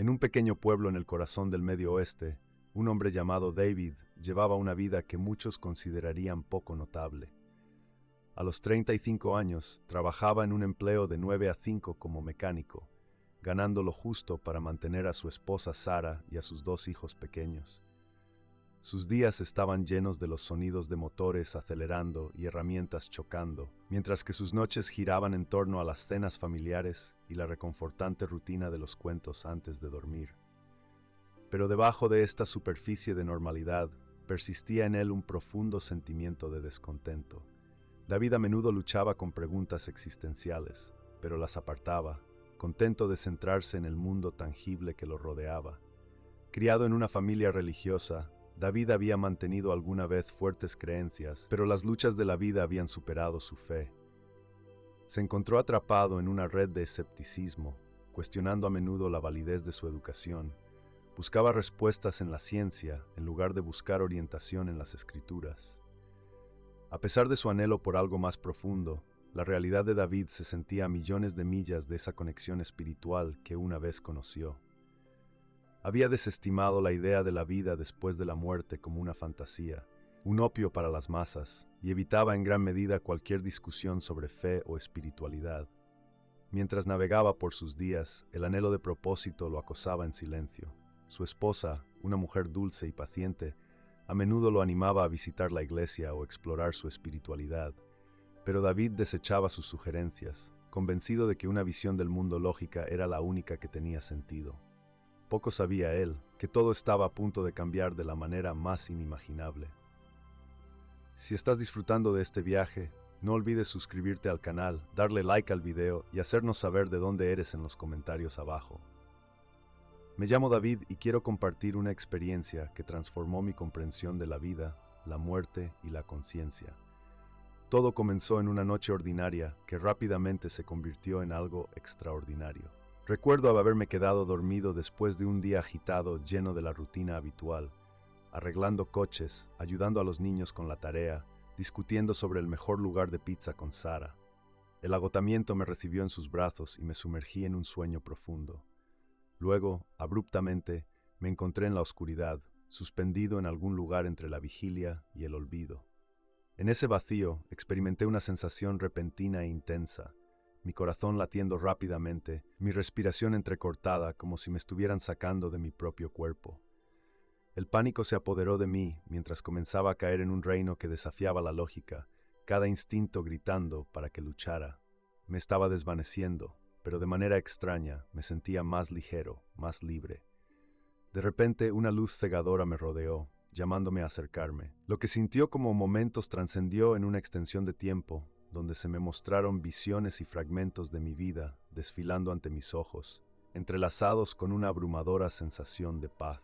En un pequeño pueblo en el corazón del Medio Oeste, un hombre llamado David llevaba una vida que muchos considerarían poco notable. A los 35 años, trabajaba en un empleo de 9 a 5 como mecánico, ganando lo justo para mantener a su esposa Sara y a sus 2 hijos pequeños. Sus días estaban llenos de los sonidos de motores acelerando y herramientas chocando, mientras que sus noches giraban en torno a las cenas familiares y la reconfortante rutina de los cuentos antes de dormir. Pero debajo de esta superficie de normalidad, persistía en él un profundo sentimiento de descontento. David a menudo luchaba con preguntas existenciales, pero las apartaba, contento de centrarse en el mundo tangible que lo rodeaba. Criado en una familia religiosa, David había mantenido alguna vez fuertes creencias, pero las luchas de la vida habían superado su fe. Se encontró atrapado en una red de escepticismo, cuestionando a menudo la validez de su educación. Buscaba respuestas en la ciencia en lugar de buscar orientación en las escrituras. A pesar de su anhelo por algo más profundo, la realidad de David se sentía a millones de millas de esa conexión espiritual que una vez conoció. Había desestimado la idea de la vida después de la muerte como una fantasía, un opio para las masas, y evitaba en gran medida cualquier discusión sobre fe o espiritualidad. Mientras navegaba por sus días, el anhelo de propósito lo acosaba en silencio. Su esposa, una mujer dulce y paciente, a menudo lo animaba a visitar la iglesia o explorar su espiritualidad, pero David desechaba sus sugerencias, convencido de que una visión del mundo lógica era la única que tenía sentido. Poco sabía él que todo estaba a punto de cambiar de la manera más inimaginable. Si estás disfrutando de este viaje, no olvides suscribirte al canal, darle like al video y hacernos saber de dónde eres en los comentarios abajo. Me llamo David y quiero compartir una experiencia que transformó mi comprensión de la vida, la muerte y la conciencia. Todo comenzó en una noche ordinaria que rápidamente se convirtió en algo extraordinario. Recuerdo haberme quedado dormido después de un día agitado lleno de la rutina habitual, arreglando coches, ayudando a los niños con la tarea, discutiendo sobre el mejor lugar de pizza con Sara. El agotamiento me recibió en sus brazos y me sumergí en un sueño profundo. Luego, abruptamente, me encontré en la oscuridad, suspendido en algún lugar entre la vigilia y el olvido. En ese vacío, experimenté una sensación repentina e intensa, mi corazón latiendo rápidamente, mi respiración entrecortada como si me estuvieran sacando de mi propio cuerpo. El pánico se apoderó de mí mientras comenzaba a caer en un reino que desafiaba la lógica, cada instinto gritando para que luchara. Me estaba desvaneciendo, pero de manera extraña me sentía más ligero, más libre. De repente una luz cegadora me rodeó, llamándome a acercarme. Lo que sintió como momentos trascendió en una extensión de tiempo, donde se me mostraron visiones y fragmentos de mi vida desfilando ante mis ojos, entrelazados con una abrumadora sensación de paz.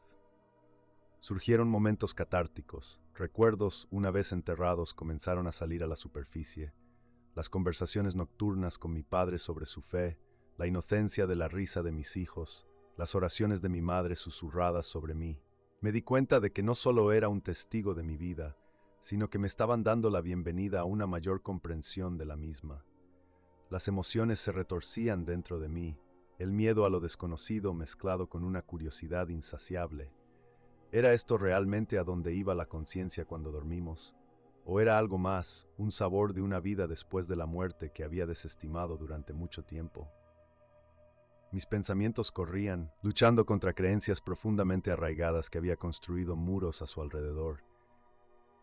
Surgieron momentos catárticos, recuerdos una vez enterrados comenzaron a salir a la superficie, las conversaciones nocturnas con mi padre sobre su fe, la inocencia de la risa de mis hijos, las oraciones de mi madre susurradas sobre mí. Me di cuenta de que no solo era un testigo de mi vida, sino que me estaban dando la bienvenida a una mayor comprensión de la misma. Las emociones se retorcían dentro de mí, el miedo a lo desconocido mezclado con una curiosidad insaciable. ¿Era esto realmente a donde iba la conciencia cuando dormimos? ¿O era algo más, un sabor de una vida después de la muerte que había desestimado durante mucho tiempo? Mis pensamientos corrían, luchando contra creencias profundamente arraigadas que había construido muros a su alrededor.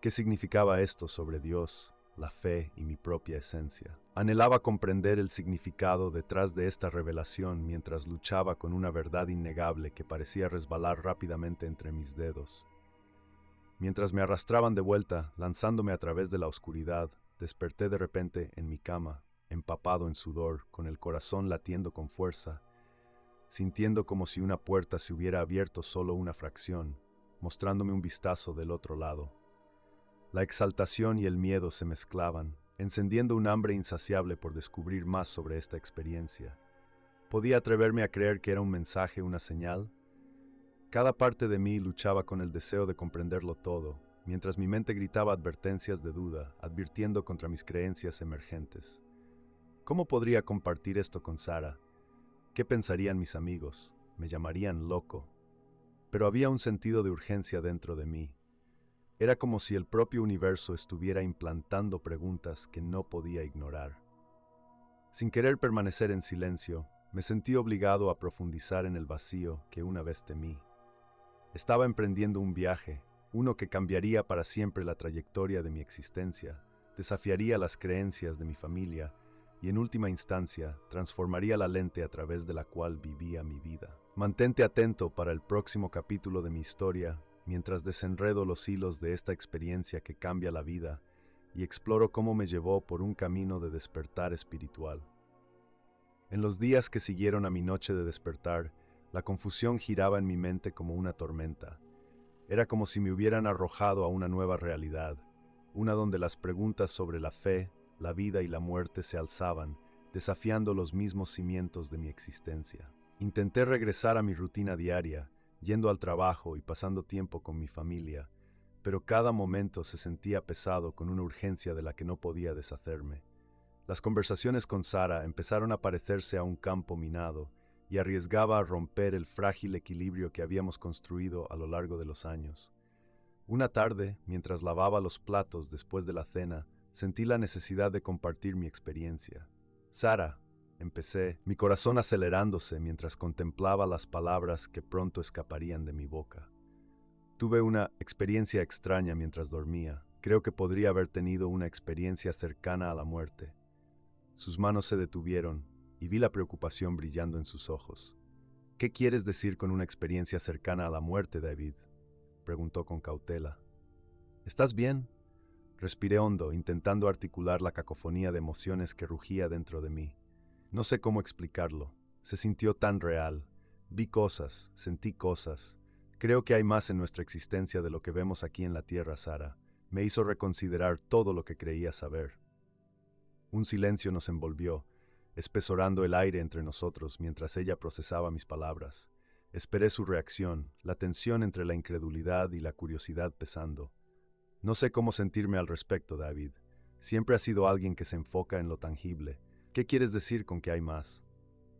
¿Qué significaba esto sobre Dios, la fe y mi propia esencia? Anhelaba comprender el significado detrás de esta revelación mientras luchaba con una verdad innegable que parecía resbalar rápidamente entre mis dedos. Mientras me arrastraban de vuelta, lanzándome a través de la oscuridad, desperté de repente en mi cama, empapado en sudor, con el corazón latiendo con fuerza, sintiendo como si una puerta se hubiera abierto solo una fracción, mostrándome un vistazo del otro lado. La exaltación y el miedo se mezclaban, encendiendo un hambre insaciable por descubrir más sobre esta experiencia. ¿Podía atreverme a creer que era un mensaje, una señal? Cada parte de mí luchaba con el deseo de comprenderlo todo, mientras mi mente gritaba advertencias de duda, advirtiendo contra mis creencias emergentes. ¿Cómo podría compartir esto con Sara? ¿Qué pensarían mis amigos? me llamarían loco, pero había un sentido de urgencia dentro de mí. Era como si el propio universo estuviera implantando preguntas que no podía ignorar. Sin querer permanecer en silencio, me sentí obligado a profundizar en el vacío que una vez temí. Estaba emprendiendo un viaje, uno que cambiaría para siempre la trayectoria de mi existencia, desafiaría las creencias de mi familia y, en última instancia, transformaría la lente a través de la cual vivía mi vida. Mantente atento para el próximo capítulo de mi historia, mientras desenredo los hilos de esta experiencia que cambia la vida y exploro cómo me llevó por un camino de despertar espiritual. En los días que siguieron a mi noche de despertar, la confusión giraba en mi mente como una tormenta. Era como si me hubieran arrojado a una nueva realidad, una donde las preguntas sobre la fe, la vida y la muerte se alzaban, desafiando los mismos cimientos de mi existencia. Intenté regresar a mi rutina diaria, yendo al trabajo y pasando tiempo con mi familia, pero cada momento se sentía pesado con una urgencia de la que no podía deshacerme. Las conversaciones con Sara empezaron a parecerse a un campo minado y arriesgaba a romper el frágil equilibrio que habíamos construido a lo largo de los años. Una tarde, mientras lavaba los platos después de la cena, sentí la necesidad de compartir mi experiencia. Sara, empecé, mi corazón acelerándose mientras contemplaba las palabras que pronto escaparían de mi boca. Tuve una experiencia extraña mientras dormía. Creo que podría haber tenido una experiencia cercana a la muerte. Sus manos se detuvieron y vi la preocupación brillando en sus ojos. ¿Qué quieres decir con una experiencia cercana a la muerte, David?, preguntó con cautela. ¿Estás bien? Respiré hondo, intentando articular la cacofonía de emociones que rugía dentro de mí. No sé cómo explicarlo. Se sintió tan real. Vi cosas, sentí cosas. Creo que hay más en nuestra existencia de lo que vemos aquí en la tierra, Sara. Me hizo reconsiderar todo lo que creía saber. Un silencio nos envolvió, espesorando el aire entre nosotros mientras ella procesaba mis palabras. Esperé su reacción, la tensión entre la incredulidad y la curiosidad pesando. No sé cómo sentirme al respecto, David. Siempre has sido alguien que se enfoca en lo tangible. ¿Qué quieres decir con que hay más?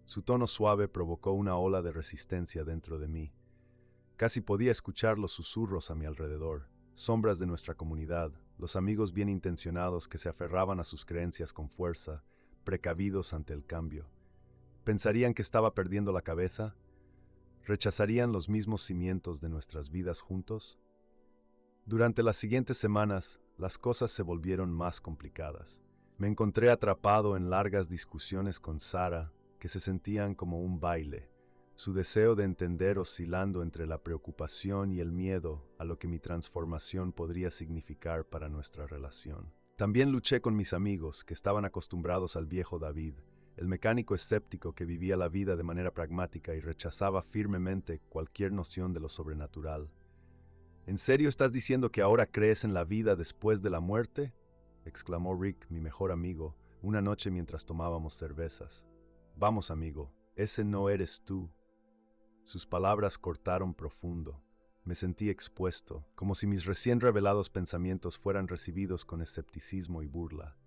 Su tono suave provocó una ola de resistencia dentro de mí. Casi podía escuchar los susurros a mi alrededor, sombras de nuestra comunidad, los amigos bien intencionados que se aferraban a sus creencias con fuerza, precavidos ante el cambio. ¿Pensarían que estaba perdiendo la cabeza? ¿Rechazarían los mismos cimientos de nuestras vidas juntos? Durante las siguientes semanas, las cosas se volvieron más complicadas. Me encontré atrapado en largas discusiones con Sara, que se sentían como un baile, su deseo de entender oscilando entre la preocupación y el miedo a lo que mi transformación podría significar para nuestra relación. También luché con mis amigos, que estaban acostumbrados al viejo David, el mecánico escéptico que vivía la vida de manera pragmática y rechazaba firmemente cualquier noción de lo sobrenatural. ¿En serio estás diciendo que ahora crees en la vida después de la muerte?, exclamó Rick, mi mejor amigo, una noche mientras tomábamos cervezas. Vamos, amigo, ese no eres tú. Sus palabras cortaron profundo. Me sentí expuesto, como si mis recién revelados pensamientos fueran recibidos con escepticismo y burla.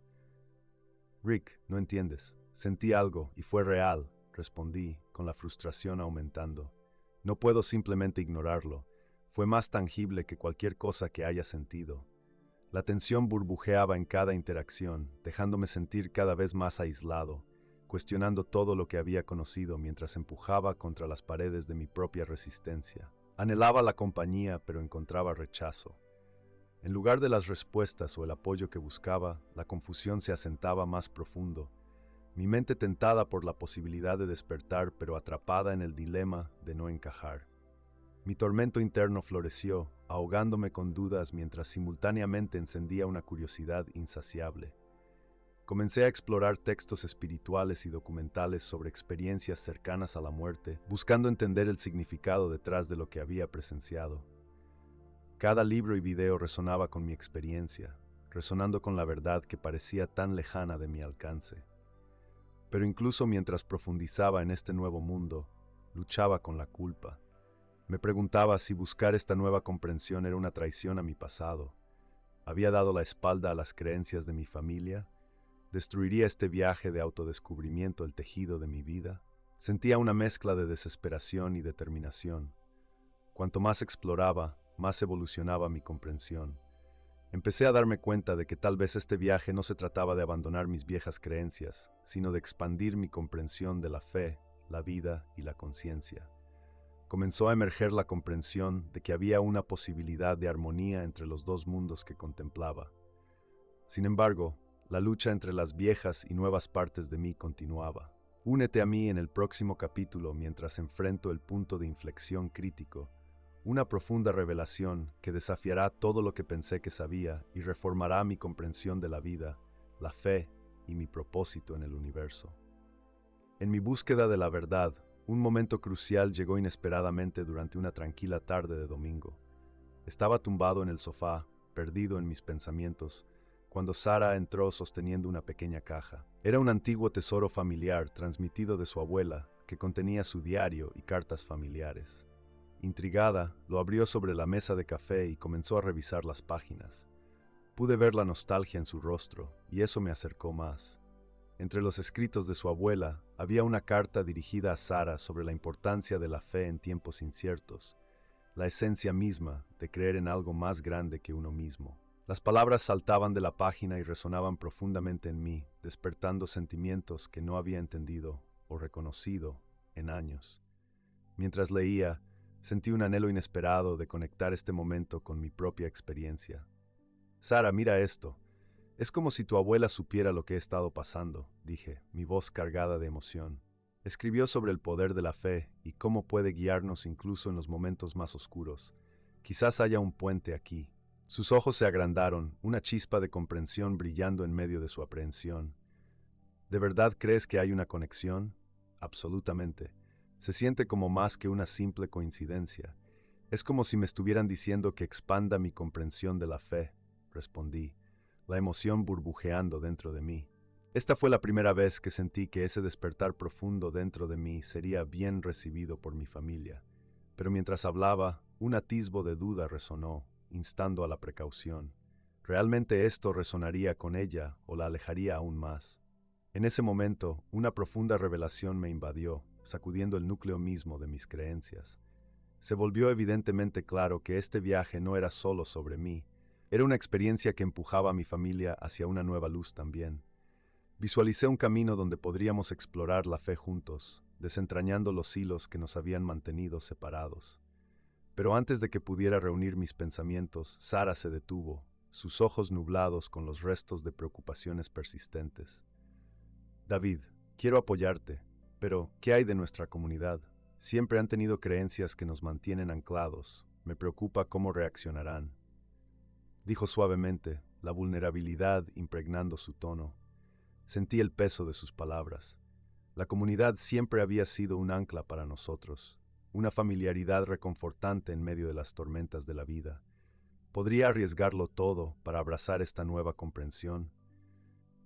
Rick, no entiendes. Sentí algo y fue real, respondí, con la frustración aumentando. No puedo simplemente ignorarlo. Fue más tangible que cualquier cosa que haya sentido. La tensión burbujeaba en cada interacción, dejándome sentir cada vez más aislado, cuestionando todo lo que había conocido mientras empujaba contra las paredes de mi propia resistencia. Anhelaba la compañía, pero encontraba rechazo. En lugar de las respuestas o el apoyo que buscaba, la confusión se asentaba más profundo, mi mente tentada por la posibilidad de despertar, pero atrapada en el dilema de no encajar. Mi tormento interno floreció, ahogándome con dudas mientras simultáneamente encendía una curiosidad insaciable. Comencé a explorar textos espirituales y documentales sobre experiencias cercanas a la muerte, buscando entender el significado detrás de lo que había presenciado. Cada libro y video resonaba con mi experiencia, resonando con la verdad que parecía tan lejana de mi alcance. Pero incluso mientras profundizaba en este nuevo mundo, luchaba con la culpa. Me preguntaba si buscar esta nueva comprensión era una traición a mi pasado. ¿Había dado la espalda a las creencias de mi familia? ¿Destruiría este viaje de autodescubrimiento el tejido de mi vida? Sentía una mezcla de desesperación y determinación. Cuanto más exploraba, más evolucionaba mi comprensión. Empecé a darme cuenta de que tal vez este viaje no se trataba de abandonar mis viejas creencias, sino de expandir mi comprensión de la fe, la vida y la conciencia. Comenzó a emerger la comprensión de que había una posibilidad de armonía entre los dos mundos que contemplaba. Sin embargo, la lucha entre las viejas y nuevas partes de mí continuaba. Únete a mí en el próximo capítulo mientras enfrento el punto de inflexión crítico, una profunda revelación que desafiará todo lo que pensé que sabía y reformará mi comprensión de la vida, la fe y mi propósito en el universo. En mi búsqueda de la verdad, un momento crucial llegó inesperadamente durante una tranquila tarde de domingo. Estaba tumbado en el sofá, perdido en mis pensamientos, cuando Sara entró sosteniendo una pequeña caja. Era un antiguo tesoro familiar transmitido de su abuela, que contenía su diario y cartas familiares. Intrigada, lo abrió sobre la mesa de café y comenzó a revisar las páginas. Pude ver la nostalgia en su rostro, y eso me acercó más. Entre los escritos de su abuela, había una carta dirigida a Sara sobre la importancia de la fe en tiempos inciertos, la esencia misma de creer en algo más grande que uno mismo. Las palabras saltaban de la página y resonaban profundamente en mí, despertando sentimientos que no había entendido o reconocido en años. Mientras leía, sentí un anhelo inesperado de conectar este momento con mi propia experiencia. Sara, mira esto. Es como si tu abuela supiera lo que he estado pasando, dije, mi voz cargada de emoción. Escribió sobre el poder de la fe y cómo puede guiarnos incluso en los momentos más oscuros. Quizás haya un puente aquí. Sus ojos se agrandaron, una chispa de comprensión brillando en medio de su aprehensión. ¿De verdad crees que hay una conexión? Absolutamente. Se siente como más que una simple coincidencia. Es como si me estuvieran diciendo que expanda mi comprensión de la fe, respondí, la emoción burbujeando dentro de mí. Esta fue la primera vez que sentí que ese despertar profundo dentro de mí sería bien recibido por mi familia. Pero mientras hablaba, un atisbo de duda resonó, instando a la precaución. ¿Realmente esto resonaría con ella o la alejaría aún más? En ese momento, una profunda revelación me invadió, sacudiendo el núcleo mismo de mis creencias. Se volvió evidentemente claro que este viaje no era solo sobre mí, era una experiencia que empujaba a mi familia hacia una nueva luz también. Visualicé un camino donde podríamos explorar la fe juntos, desentrañando los hilos que nos habían mantenido separados. Pero antes de que pudiera reunir mis pensamientos, Sara se detuvo, sus ojos nublados con los restos de preocupaciones persistentes. David, quiero apoyarte, pero ¿qué hay de nuestra comunidad? Siempre han tenido creencias que nos mantienen anclados. Me preocupa cómo reaccionarán. Dijo suavemente, la vulnerabilidad impregnando su tono. Sentí el peso de sus palabras. La comunidad siempre había sido un ancla para nosotros, una familiaridad reconfortante en medio de las tormentas de la vida. ¿Podría arriesgarlo todo para abrazar esta nueva comprensión?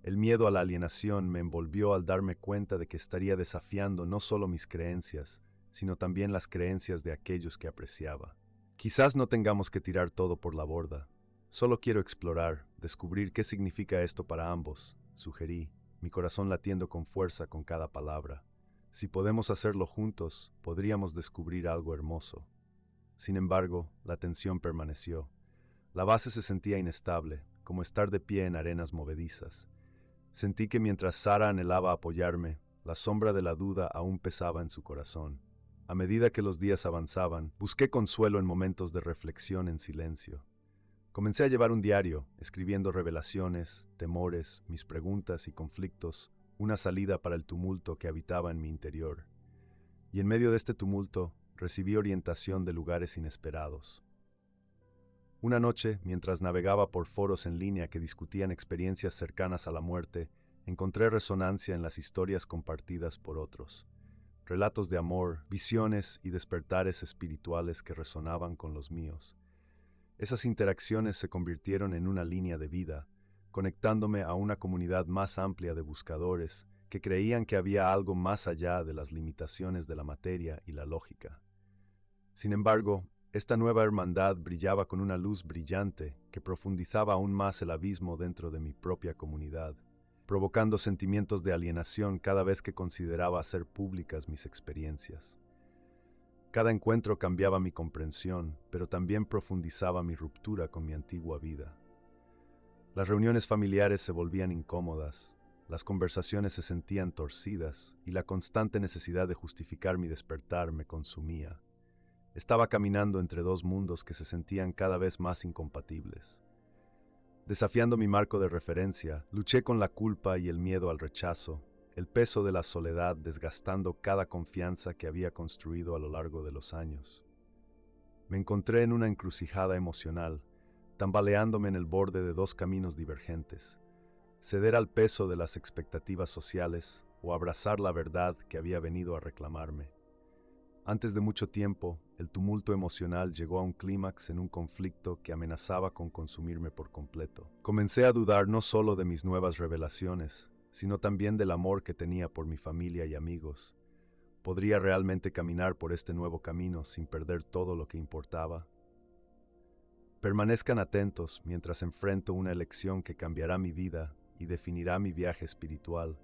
El miedo a la alienación me envolvió al darme cuenta de que estaría desafiando no solo mis creencias, sino también las creencias de aquellos que apreciaba. Quizás no tengamos que tirar todo por la borda. Solo quiero explorar, descubrir qué significa esto para ambos, sugerí, mi corazón latiendo con fuerza con cada palabra. Si podemos hacerlo juntos, podríamos descubrir algo hermoso. Sin embargo, la tensión permaneció. La base se sentía inestable, como estar de pie en arenas movedizas. Sentí que mientras Sara anhelaba apoyarme, la sombra de la duda aún pesaba en su corazón. A medida que los días avanzaban, busqué consuelo en momentos de reflexión en silencio. Comencé a llevar un diario, escribiendo revelaciones, temores, mis preguntas y conflictos, una salida para el tumulto que habitaba en mi interior. Y en medio de este tumulto, recibí orientación de lugares inesperados. Una noche, mientras navegaba por foros en línea que discutían experiencias cercanas a la muerte, encontré resonancia en las historias compartidas por otros. Relatos de amor, visiones y despertares espirituales que resonaban con los míos. Esas interacciones se convirtieron en una línea de vida, conectándome a una comunidad más amplia de buscadores que creían que había algo más allá de las limitaciones de la materia y la lógica. Sin embargo, esta nueva hermandad brillaba con una luz brillante que profundizaba aún más el abismo dentro de mi propia comunidad. provocando sentimientos de alienación cada vez que consideraba hacer públicas mis experiencias. Cada encuentro cambiaba mi comprensión, pero también profundizaba mi ruptura con mi antigua vida. Las reuniones familiares se volvían incómodas, las conversaciones se sentían torcidas y la constante necesidad de justificar mi despertar me consumía. Estaba caminando entre dos mundos que se sentían cada vez más incompatibles. Desafiando mi marco de referencia, luché con la culpa y el miedo al rechazo, el peso de la soledad desgastando cada confianza que había construido a lo largo de los años. Me encontré en una encrucijada emocional, tambaleándome en el borde de dos caminos divergentes: ceder al peso de las expectativas sociales o abrazar la verdad que había venido a reclamarme. Antes de mucho tiempo, el tumulto emocional llegó a un clímax en un conflicto que amenazaba con consumirme por completo. Comencé a dudar no solo de mis nuevas revelaciones, sino también del amor que tenía por mi familia y amigos. ¿Podría realmente caminar por este nuevo camino sin perder todo lo que importaba? Permanezcan atentos mientras enfrento una elección que cambiará mi vida y definirá mi viaje espiritual,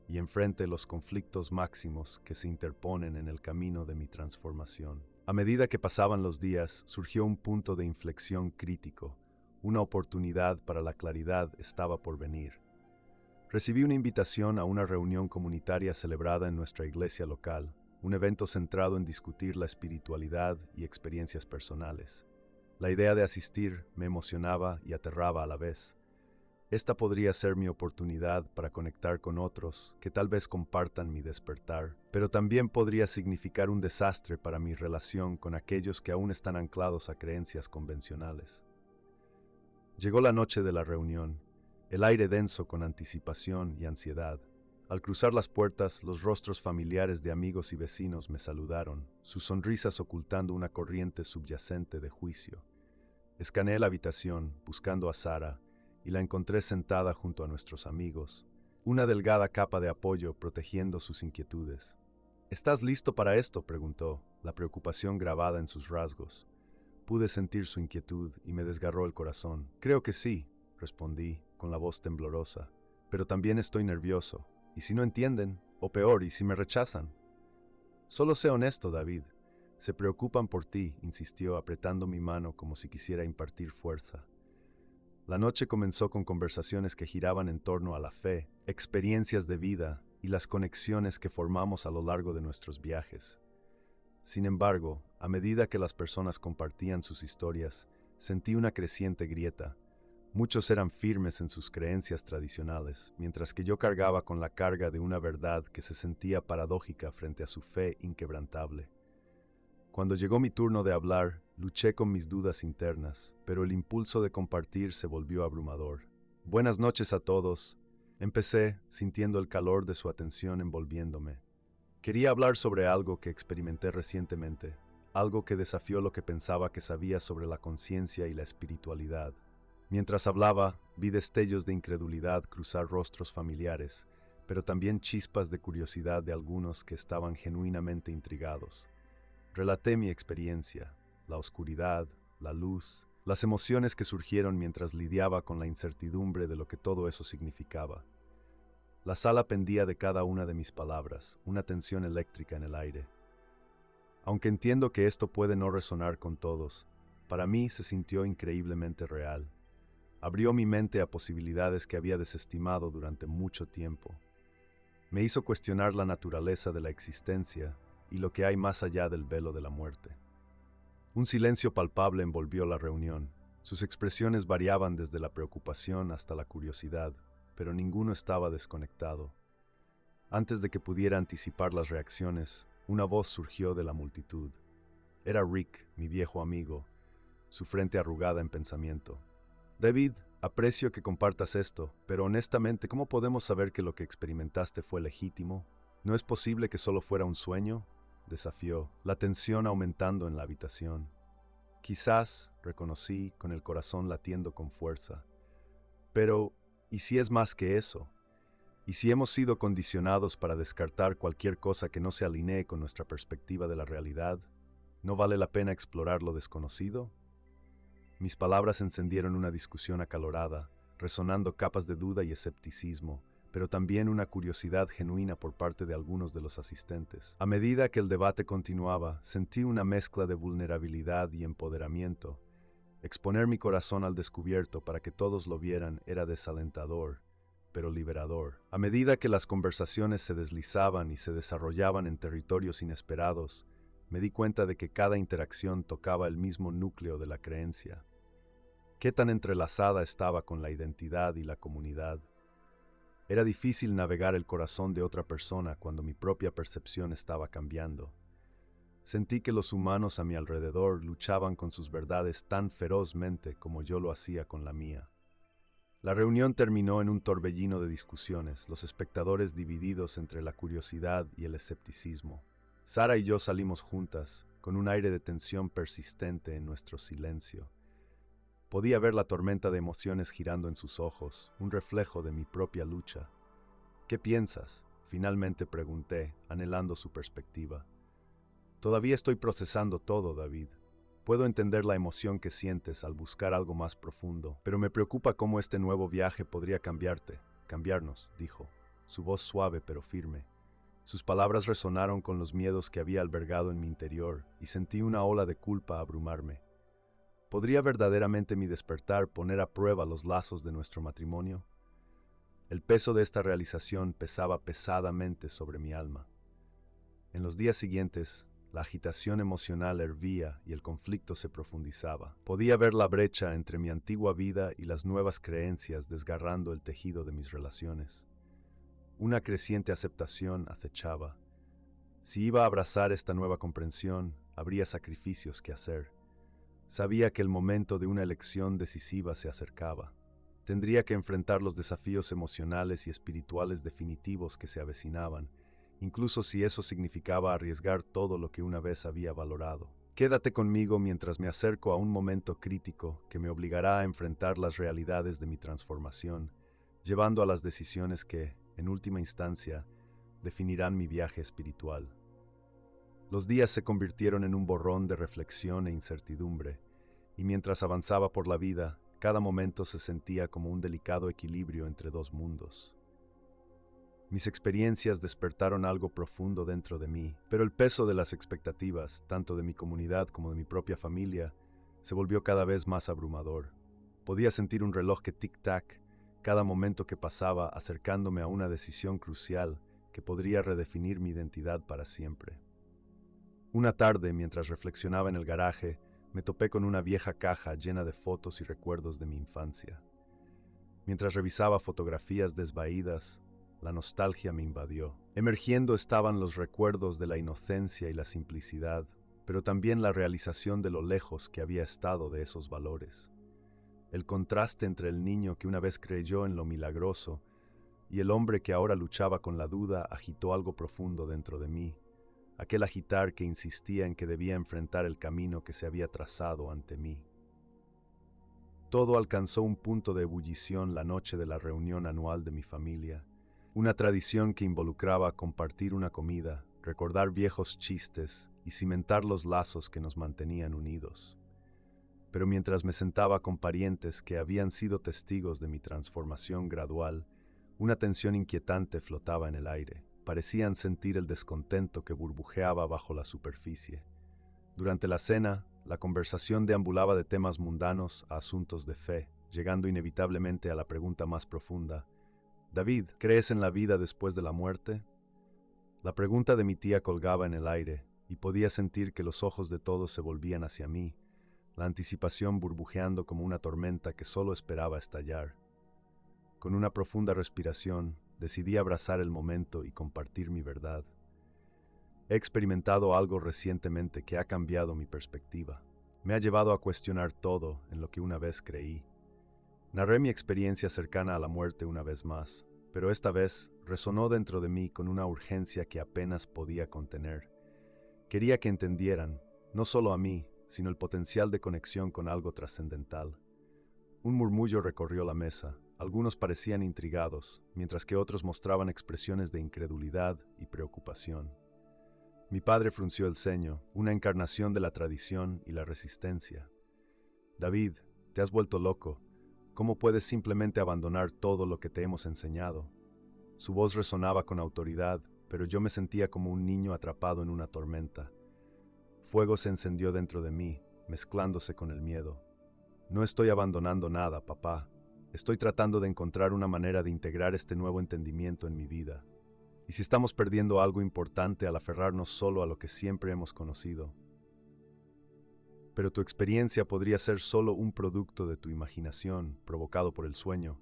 y enfrente los conflictos máximos que se interponen en el camino de mi transformación. A medida que pasaban los días, surgió un punto de inflexión crítico. Una oportunidad para la claridad estaba por venir. Recibí una invitación a una reunión comunitaria celebrada en nuestra iglesia local, un evento centrado en discutir la espiritualidad y experiencias personales. La idea de asistir me emocionaba y aterraba a la vez. Esta podría ser mi oportunidad para conectar con otros que tal vez compartan mi despertar, pero también podría significar un desastre para mi relación con aquellos que aún están anclados a creencias convencionales. Llegó la noche de la reunión, el aire denso con anticipación y ansiedad. Al cruzar las puertas, los rostros familiares de amigos y vecinos me saludaron, sus sonrisas ocultando una corriente subyacente de juicio. Escaneé la habitación, buscando a Sara, y la encontré sentada junto a nuestros amigos, una delgada capa de apoyo protegiendo sus inquietudes. ¿Estás listo para esto?, preguntó, la preocupación grabada en sus rasgos. Pude sentir su inquietud y me desgarró el corazón. Creo que sí, respondí, con la voz temblorosa, pero también estoy nervioso. ¿Y si no entienden? O peor, ¿y si me rechazan? Solo sé honesto, David. Se preocupan por ti, insistió, apretando mi mano como si quisiera impartir fuerza. La noche comenzó con conversaciones que giraban en torno a la fe, experiencias de vida y las conexiones que formamos a lo largo de nuestros viajes. Sin embargo, a medida que las personas compartían sus historias, sentí una creciente grieta. Muchos eran firmes en sus creencias tradicionales, mientras que yo cargaba con la carga de una verdad que se sentía paradójica frente a su fe inquebrantable. Cuando llegó mi turno de hablar, luché con mis dudas internas, pero el impulso de compartir se volvió abrumador. Buenas noches a todos. Empecé, sintiendo el calor de su atención envolviéndome. Quería hablar sobre algo que experimenté recientemente, algo que desafió lo que pensaba que sabía sobre la conciencia y la espiritualidad. Mientras hablaba, vi destellos de incredulidad cruzar rostros familiares, pero también chispas de curiosidad de algunos que estaban genuinamente intrigados. Relaté mi experiencia, la oscuridad, la luz, las emociones que surgieron mientras lidiaba con la incertidumbre de lo que todo eso significaba. La sala pendía de cada una de mis palabras, una tensión eléctrica en el aire. Aunque entiendo que esto puede no resonar con todos, para mí se sintió increíblemente real. Abrió mi mente a posibilidades que había desestimado durante mucho tiempo. Me hizo cuestionar la naturaleza de la existencia y lo que hay más allá del velo de la muerte. Un silencio palpable envolvió la reunión. Sus expresiones variaban desde la preocupación hasta la curiosidad, pero ninguno estaba desconectado. Antes de que pudiera anticipar las reacciones, una voz surgió de la multitud. Era Rick, mi viejo amigo, su frente arrugada en pensamiento. David, aprecio que compartas esto, pero honestamente, ¿cómo podemos saber que lo que experimentaste fue legítimo? ¿No es posible que solo fuera un sueño?, desafió, la tensión aumentando en la habitación. Quizás, reconocí, con el corazón latiendo con fuerza. Pero, ¿y si es más que eso? ¿Y si hemos sido condicionados para descartar cualquier cosa que no se alinee con nuestra perspectiva de la realidad? ¿No vale la pena explorar lo desconocido? Mis palabras encendieron una discusión acalorada, resonando capas de duda y escepticismo, pero también una curiosidad genuina por parte de algunos de los asistentes. A medida que el debate continuaba, sentí una mezcla de vulnerabilidad y empoderamiento. Exponer mi corazón al descubierto para que todos lo vieran era desalentador, pero liberador. A medida que las conversaciones se deslizaban y se desarrollaban en territorios inesperados, me di cuenta de que cada interacción tocaba el mismo núcleo de la creencia. Qué tan entrelazada estaba con la identidad y la comunidad. Era difícil navegar el corazón de otra persona cuando mi propia percepción estaba cambiando. Sentí que los humanos a mi alrededor luchaban con sus verdades tan ferozmente como yo lo hacía con la mía. La reunión terminó en un torbellino de discusiones, los espectadores divididos entre la curiosidad y el escepticismo. Sara y yo salimos juntas, con un aire de tensión persistente en nuestro silencio. Podía ver la tormenta de emociones girando en sus ojos, un reflejo de mi propia lucha. ¿Qué piensas?, finalmente pregunté, anhelando su perspectiva. Todavía estoy procesando todo, David. Puedo entender la emoción que sientes al buscar algo más profundo, pero me preocupa cómo este nuevo viaje podría cambiarnos, dijo, su voz suave pero firme. Sus palabras resonaron con los miedos que había albergado en mi interior y sentí una ola de culpa abrumarme. ¿Podría verdaderamente mi despertar poner a prueba los lazos de nuestro matrimonio? El peso de esta realización pesaba pesadamente sobre mi alma. En los días siguientes, la agitación emocional hervía y el conflicto se profundizaba. Podía ver la brecha entre mi antigua vida y las nuevas creencias desgarrando el tejido de mis relaciones. Una creciente aceptación acechaba. Si iba a abrazar esta nueva comprensión, habría sacrificios que hacer. Sabía que el momento de una elección decisiva se acercaba. Tendría que enfrentar los desafíos emocionales y espirituales definitivos que se avecinaban, incluso si eso significaba arriesgar todo lo que una vez había valorado. Quédate conmigo mientras me acerco a un momento crítico que me obligará a enfrentar las realidades de mi transformación, llevando a las decisiones que, en última instancia, definirán mi viaje espiritual. Los días se convirtieron en un borrón de reflexión e incertidumbre, y mientras avanzaba por la vida, cada momento se sentía como un delicado equilibrio entre dos mundos. Mis experiencias despertaron algo profundo dentro de mí, pero el peso de las expectativas, tanto de mi comunidad como de mi propia familia, se volvió cada vez más abrumador. Podía sentir un reloj que tic-tac, cada momento que pasaba acercándome a una decisión crucial que podría redefinir mi identidad para siempre. Una tarde, mientras reflexionaba en el garaje, me topé con una vieja caja llena de fotos y recuerdos de mi infancia. Mientras revisaba fotografías desvaídas, la nostalgia me invadió. Emergiendo estaban los recuerdos de la inocencia y la simplicidad, pero también la realización de lo lejos que había estado de esos valores. El contraste entre el niño que una vez creyó en lo milagroso y el hombre que ahora luchaba con la duda agitó algo profundo dentro de mí, aquel agitar que insistía en que debía enfrentar el camino que se había trazado ante mí. Todo alcanzó un punto de ebullición la noche de la reunión anual de mi familia, una tradición que involucraba compartir una comida, recordar viejos chistes y cimentar los lazos que nos mantenían unidos. Pero mientras me sentaba con parientes que habían sido testigos de mi transformación gradual, una tensión inquietante flotaba en el aire. Parecían sentir el descontento que burbujeaba bajo la superficie. Durante la cena, la conversación deambulaba de temas mundanos a asuntos de fe, llegando inevitablemente a la pregunta más profunda: «David, ¿crees en la vida después de la muerte?». La pregunta de mi tía colgaba en el aire, y podía sentir que los ojos de todos se volvían hacia mí, la anticipación burbujeando como una tormenta que solo esperaba estallar. Con una profunda respiración, decidí abrazar el momento y compartir mi verdad. He experimentado algo recientemente que ha cambiado mi perspectiva. Me ha llevado a cuestionar todo en lo que una vez creí. Narré mi experiencia cercana a la muerte una vez más, pero esta vez resonó dentro de mí con una urgencia que apenas podía contener. Quería que entendieran, no solo a mí, sino el potencial de conexión con algo trascendental. Un murmullo recorrió la mesa. Algunos parecían intrigados, mientras que otros mostraban expresiones de incredulidad y preocupación. Mi padre frunció el ceño, una encarnación de la tradición y la resistencia. «David, te has vuelto loco. ¿Cómo puedes simplemente abandonar todo lo que te hemos enseñado?». Su voz resonaba con autoridad, pero yo me sentía como un niño atrapado en una tormenta. Fuego se encendió dentro de mí, mezclándose con el miedo. No estoy abandonando nada, papá. Estoy tratando de encontrar una manera de integrar este nuevo entendimiento en mi vida. ¿Y si estamos perdiendo algo importante al aferrarnos solo a lo que siempre hemos conocido? Pero tu experiencia podría ser solo un producto de tu imaginación, provocado por el sueño.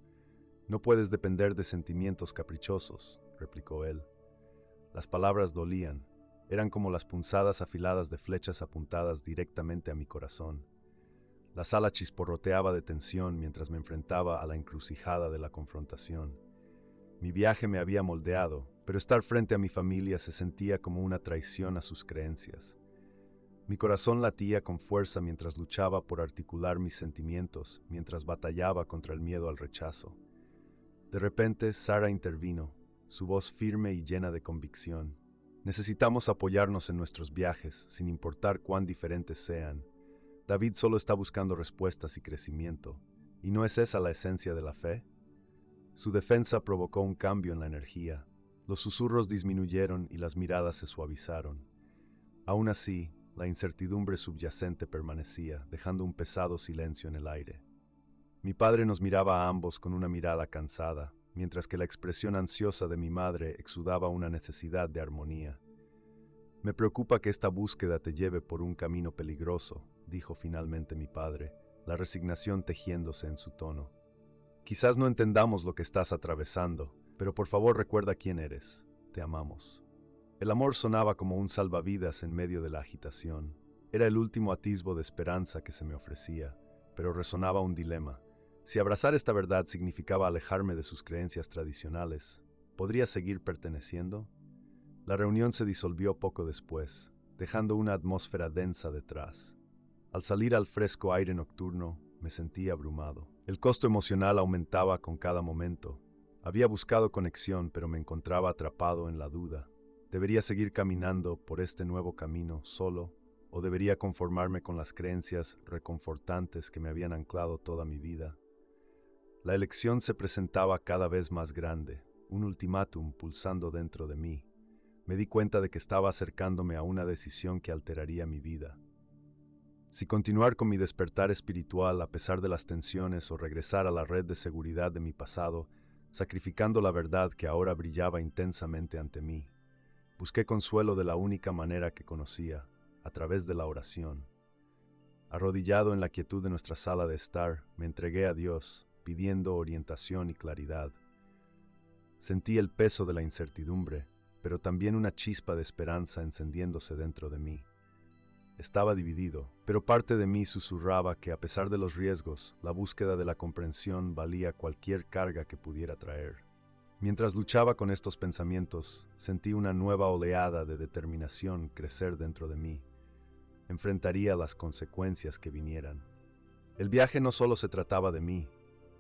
No puedes depender de sentimientos caprichosos, replicó él. Las palabras dolían. Eran como las punzadas afiladas de flechas apuntadas directamente a mi corazón. La sala chisporroteaba de tensión mientras me enfrentaba a la encrucijada de la confrontación. Mi viaje me había moldeado, pero estar frente a mi familia se sentía como una traición a sus creencias. Mi corazón latía con fuerza mientras luchaba por articular mis sentimientos, mientras batallaba contra el miedo al rechazo. De repente, Sara intervino, su voz firme y llena de convicción. Necesitamos apoyarnos en nuestros viajes, sin importar cuán diferentes sean. David solo está buscando respuestas y crecimiento. ¿Y no es esa la esencia de la fe? Su defensa provocó un cambio en la energía. Los susurros disminuyeron y las miradas se suavizaron. Aún así, la incertidumbre subyacente permanecía, dejando un pesado silencio en el aire. Mi padre nos miraba a ambos con una mirada cansada, mientras que la expresión ansiosa de mi madre exudaba una necesidad de armonía. Me preocupa que esta búsqueda te lleve por un camino peligroso, dijo finalmente mi padre, la resignación tejiéndose en su tono. Quizás no entendamos lo que estás atravesando, pero por favor recuerda quién eres. Te amamos. El amor sonaba como un salvavidas en medio de la agitación. Era el último atisbo de esperanza que se me ofrecía, pero resonaba un dilema. Si abrazar esta verdad significaba alejarme de sus creencias tradicionales, ¿podría seguir perteneciendo? La reunión se disolvió poco después, dejando una atmósfera densa detrás. Al salir al fresco aire nocturno, me sentí abrumado. El costo emocional aumentaba con cada momento. Había buscado conexión, pero me encontraba atrapado en la duda. ¿Debería seguir caminando por este nuevo camino solo o debería conformarme con las creencias reconfortantes que me habían anclado toda mi vida? La elección se presentaba cada vez más grande, un ultimátum pulsando dentro de mí. Me di cuenta de que estaba acercándome a una decisión que alteraría mi vida. Si continuar con mi despertar espiritual a pesar de las tensiones o regresar a la red de seguridad de mi pasado, sacrificando la verdad que ahora brillaba intensamente ante mí. Busqué consuelo de la única manera que conocía, a través de la oración. Arrodillado en la quietud de nuestra sala de estar, me entregué a Dios, pidiendo orientación y claridad. Sentí el peso de la incertidumbre, pero también una chispa de esperanza encendiéndose dentro de mí. Estaba dividido, pero parte de mí susurraba que a pesar de los riesgos, la búsqueda de la comprensión valía cualquier carga que pudiera traer. Mientras luchaba con estos pensamientos, sentí una nueva oleada de determinación crecer dentro de mí. Enfrentaría las consecuencias que vinieran. El viaje no solo se trataba de mí,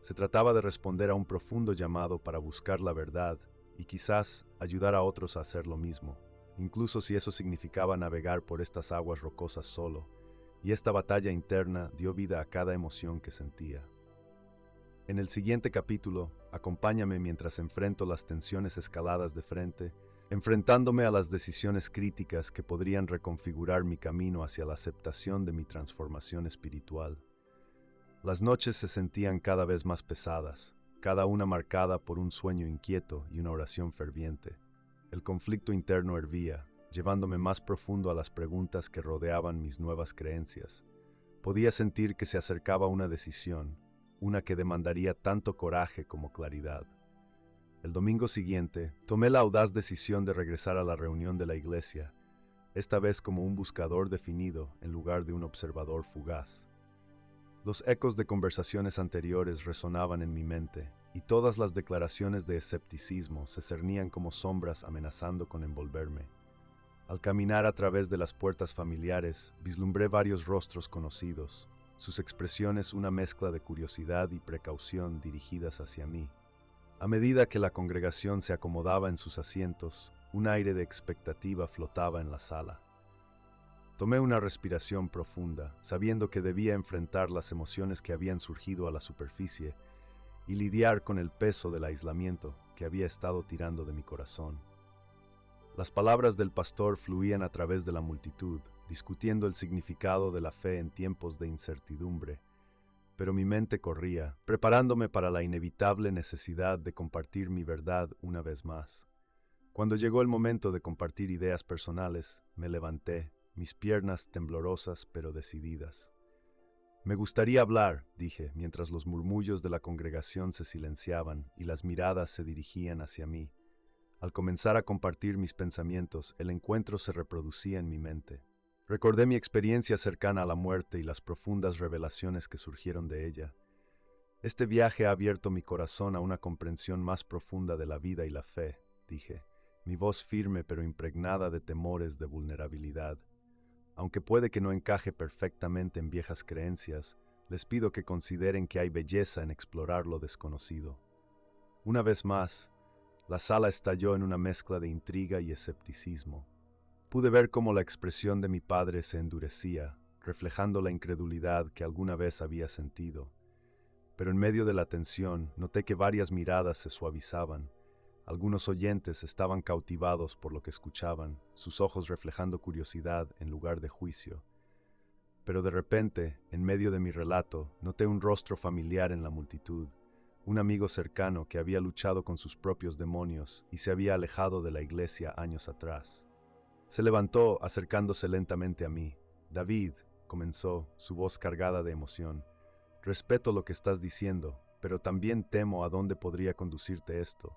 se trataba de responder a un profundo llamado para buscar la verdad y quizás ayudar a otros a hacer lo mismo, incluso si eso significaba navegar por estas aguas rocosas solo, y esta batalla interna dio vida a cada emoción que sentía. En el siguiente capítulo, acompáñame mientras enfrento las tensiones escaladas de frente, enfrentándome a las decisiones críticas que podrían reconfigurar mi camino hacia la aceptación de mi transformación espiritual. Las noches se sentían cada vez más pesadas, cada una marcada por un sueño inquieto y una oración ferviente. El conflicto interno hervía, llevándome más profundo a las preguntas que rodeaban mis nuevas creencias. Podía sentir que se acercaba una decisión, una que demandaría tanto coraje como claridad. El domingo siguiente, tomé la audaz decisión de regresar a la reunión de la iglesia, esta vez como un buscador definido en lugar de un observador fugaz. Los ecos de conversaciones anteriores resonaban en mi mente, y todas las declaraciones de escepticismo se cernían como sombras amenazando con envolverme. Al caminar a través de las puertas familiares, vislumbré varios rostros conocidos, sus expresiones una mezcla de curiosidad y precaución dirigidas hacia mí. A medida que la congregación se acomodaba en sus asientos, un aire de expectativa flotaba en la sala. Tomé una respiración profunda, sabiendo que debía enfrentar las emociones que habían surgido a la superficie, y lidiar con el peso del aislamiento que había estado tirando de mi corazón. Las palabras del pastor fluían a través de la multitud, discutiendo el significado de la fe en tiempos de incertidumbre, pero mi mente corría, preparándome para la inevitable necesidad de compartir mi verdad una vez más. Cuando llegó el momento de compartir ideas personales, me levanté, mis piernas temblorosas pero decididas. Me gustaría hablar, dije, mientras los murmullos de la congregación se silenciaban y las miradas se dirigían hacia mí. Al comenzar a compartir mis pensamientos, el encuentro se reproducía en mi mente. Recordé mi experiencia cercana a la muerte y las profundas revelaciones que surgieron de ella. Este viaje ha abierto mi corazón a una comprensión más profunda de la vida y la fe, dije, mi voz firme pero impregnada de temores de vulnerabilidad. Aunque puede que no encaje perfectamente en viejas creencias, les pido que consideren que hay belleza en explorar lo desconocido. Una vez más, la sala estalló en una mezcla de intriga y escepticismo. Pude ver cómo la expresión de mi padre se endurecía, reflejando la incredulidad que alguna vez había sentido. Pero en medio de la tensión, noté que varias miradas se suavizaban. Algunos oyentes estaban cautivados por lo que escuchaban, sus ojos reflejando curiosidad en lugar de juicio. Pero de repente, en medio de mi relato, noté un rostro familiar en la multitud. Un amigo cercano que había luchado con sus propios demonios y se había alejado de la iglesia años atrás. Se levantó, acercándose lentamente a mí. David, comenzó, su voz cargada de emoción. Respeto lo que estás diciendo, pero también temo a dónde podría conducirte esto.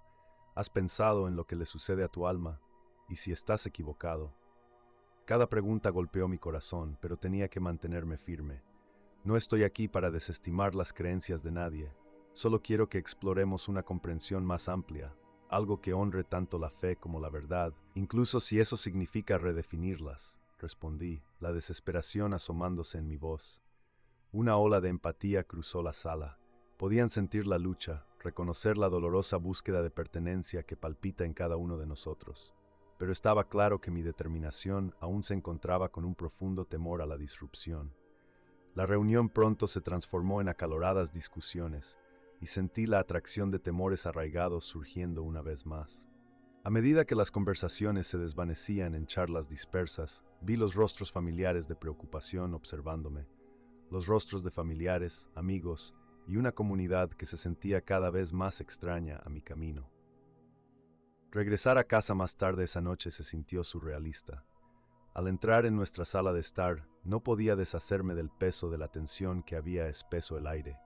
¿Has pensado en lo que le sucede a tu alma? ¿Y si estás equivocado? Cada pregunta golpeó mi corazón, pero tenía que mantenerme firme. No estoy aquí para desestimar las creencias de nadie. Solo quiero que exploremos una comprensión más amplia, algo que honre tanto la fe como la verdad, incluso si eso significa redefinirlas, respondí, la desesperación asomándose en mi voz. Una ola de empatía cruzó la sala. Podían sentir la lucha, reconocer la dolorosa búsqueda de pertenencia que palpita en cada uno de nosotros. Pero estaba claro que mi determinación aún se encontraba con un profundo temor a la disrupción. La reunión pronto se transformó en acaloradas discusiones, y sentí la atracción de temores arraigados surgiendo una vez más. A medida que las conversaciones se desvanecían en charlas dispersas, vi los rostros familiares de preocupación observándome, los rostros de familiares, amigos y una comunidad que se sentía cada vez más extraña a mi camino. Regresar a casa más tarde esa noche se sintió surrealista. Al entrar en nuestra sala de estar, no podía deshacerme del peso de la tensión que había espeso el aire.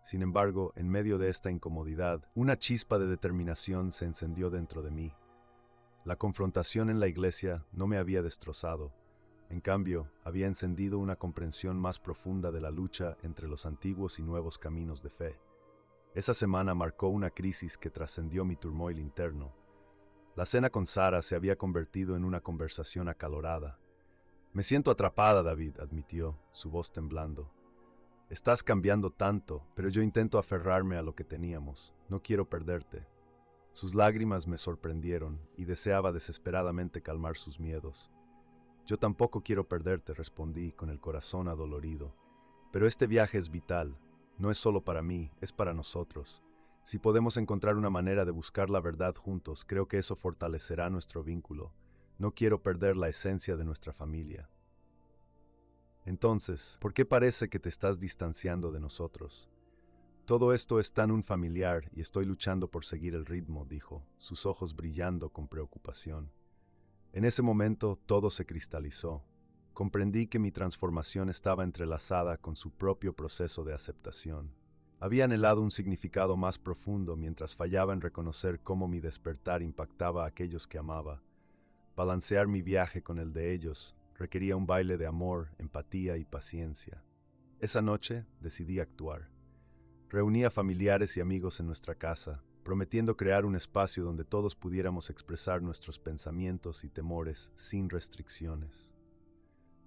Sin embargo, en medio de esta incomodidad, una chispa de determinación se encendió dentro de mí. La confrontación en la iglesia no me había destrozado. En cambio, había encendido una comprensión más profunda de la lucha entre los antiguos y nuevos caminos de fe. Esa semana marcó una crisis que trascendió mi turmoil interno. La cena con Sara se había convertido en una conversación acalorada. Me siento atrapada, David, admitió, su voz temblando. Estás cambiando tanto, pero yo intento aferrarme a lo que teníamos. No quiero perderte. Sus lágrimas me sorprendieron y deseaba desesperadamente calmar sus miedos. Yo tampoco quiero perderte, respondí con el corazón adolorido. Pero este viaje es vital. No es solo para mí, es para nosotros. Si podemos encontrar una manera de buscar la verdad juntos, creo que eso fortalecerá nuestro vínculo. No quiero perder la esencia de nuestra familia. Entonces, ¿por qué parece que te estás distanciando de nosotros? Todo esto es tan unfamiliar y estoy luchando por seguir el ritmo, dijo, sus ojos brillando con preocupación. En ese momento todo se cristalizó. Comprendí que mi transformación estaba entrelazada con su propio proceso de aceptación. Había anhelado un significado más profundo mientras fallaba en reconocer cómo mi despertar impactaba a aquellos que amaba. Balancear mi viaje con el de ellos requería un baile de amor, empatía y paciencia. Esa noche decidí actuar. Reuní a familiares y amigos en nuestra casa, prometiendo crear un espacio donde todos pudiéramos expresar nuestros pensamientos y temores sin restricciones.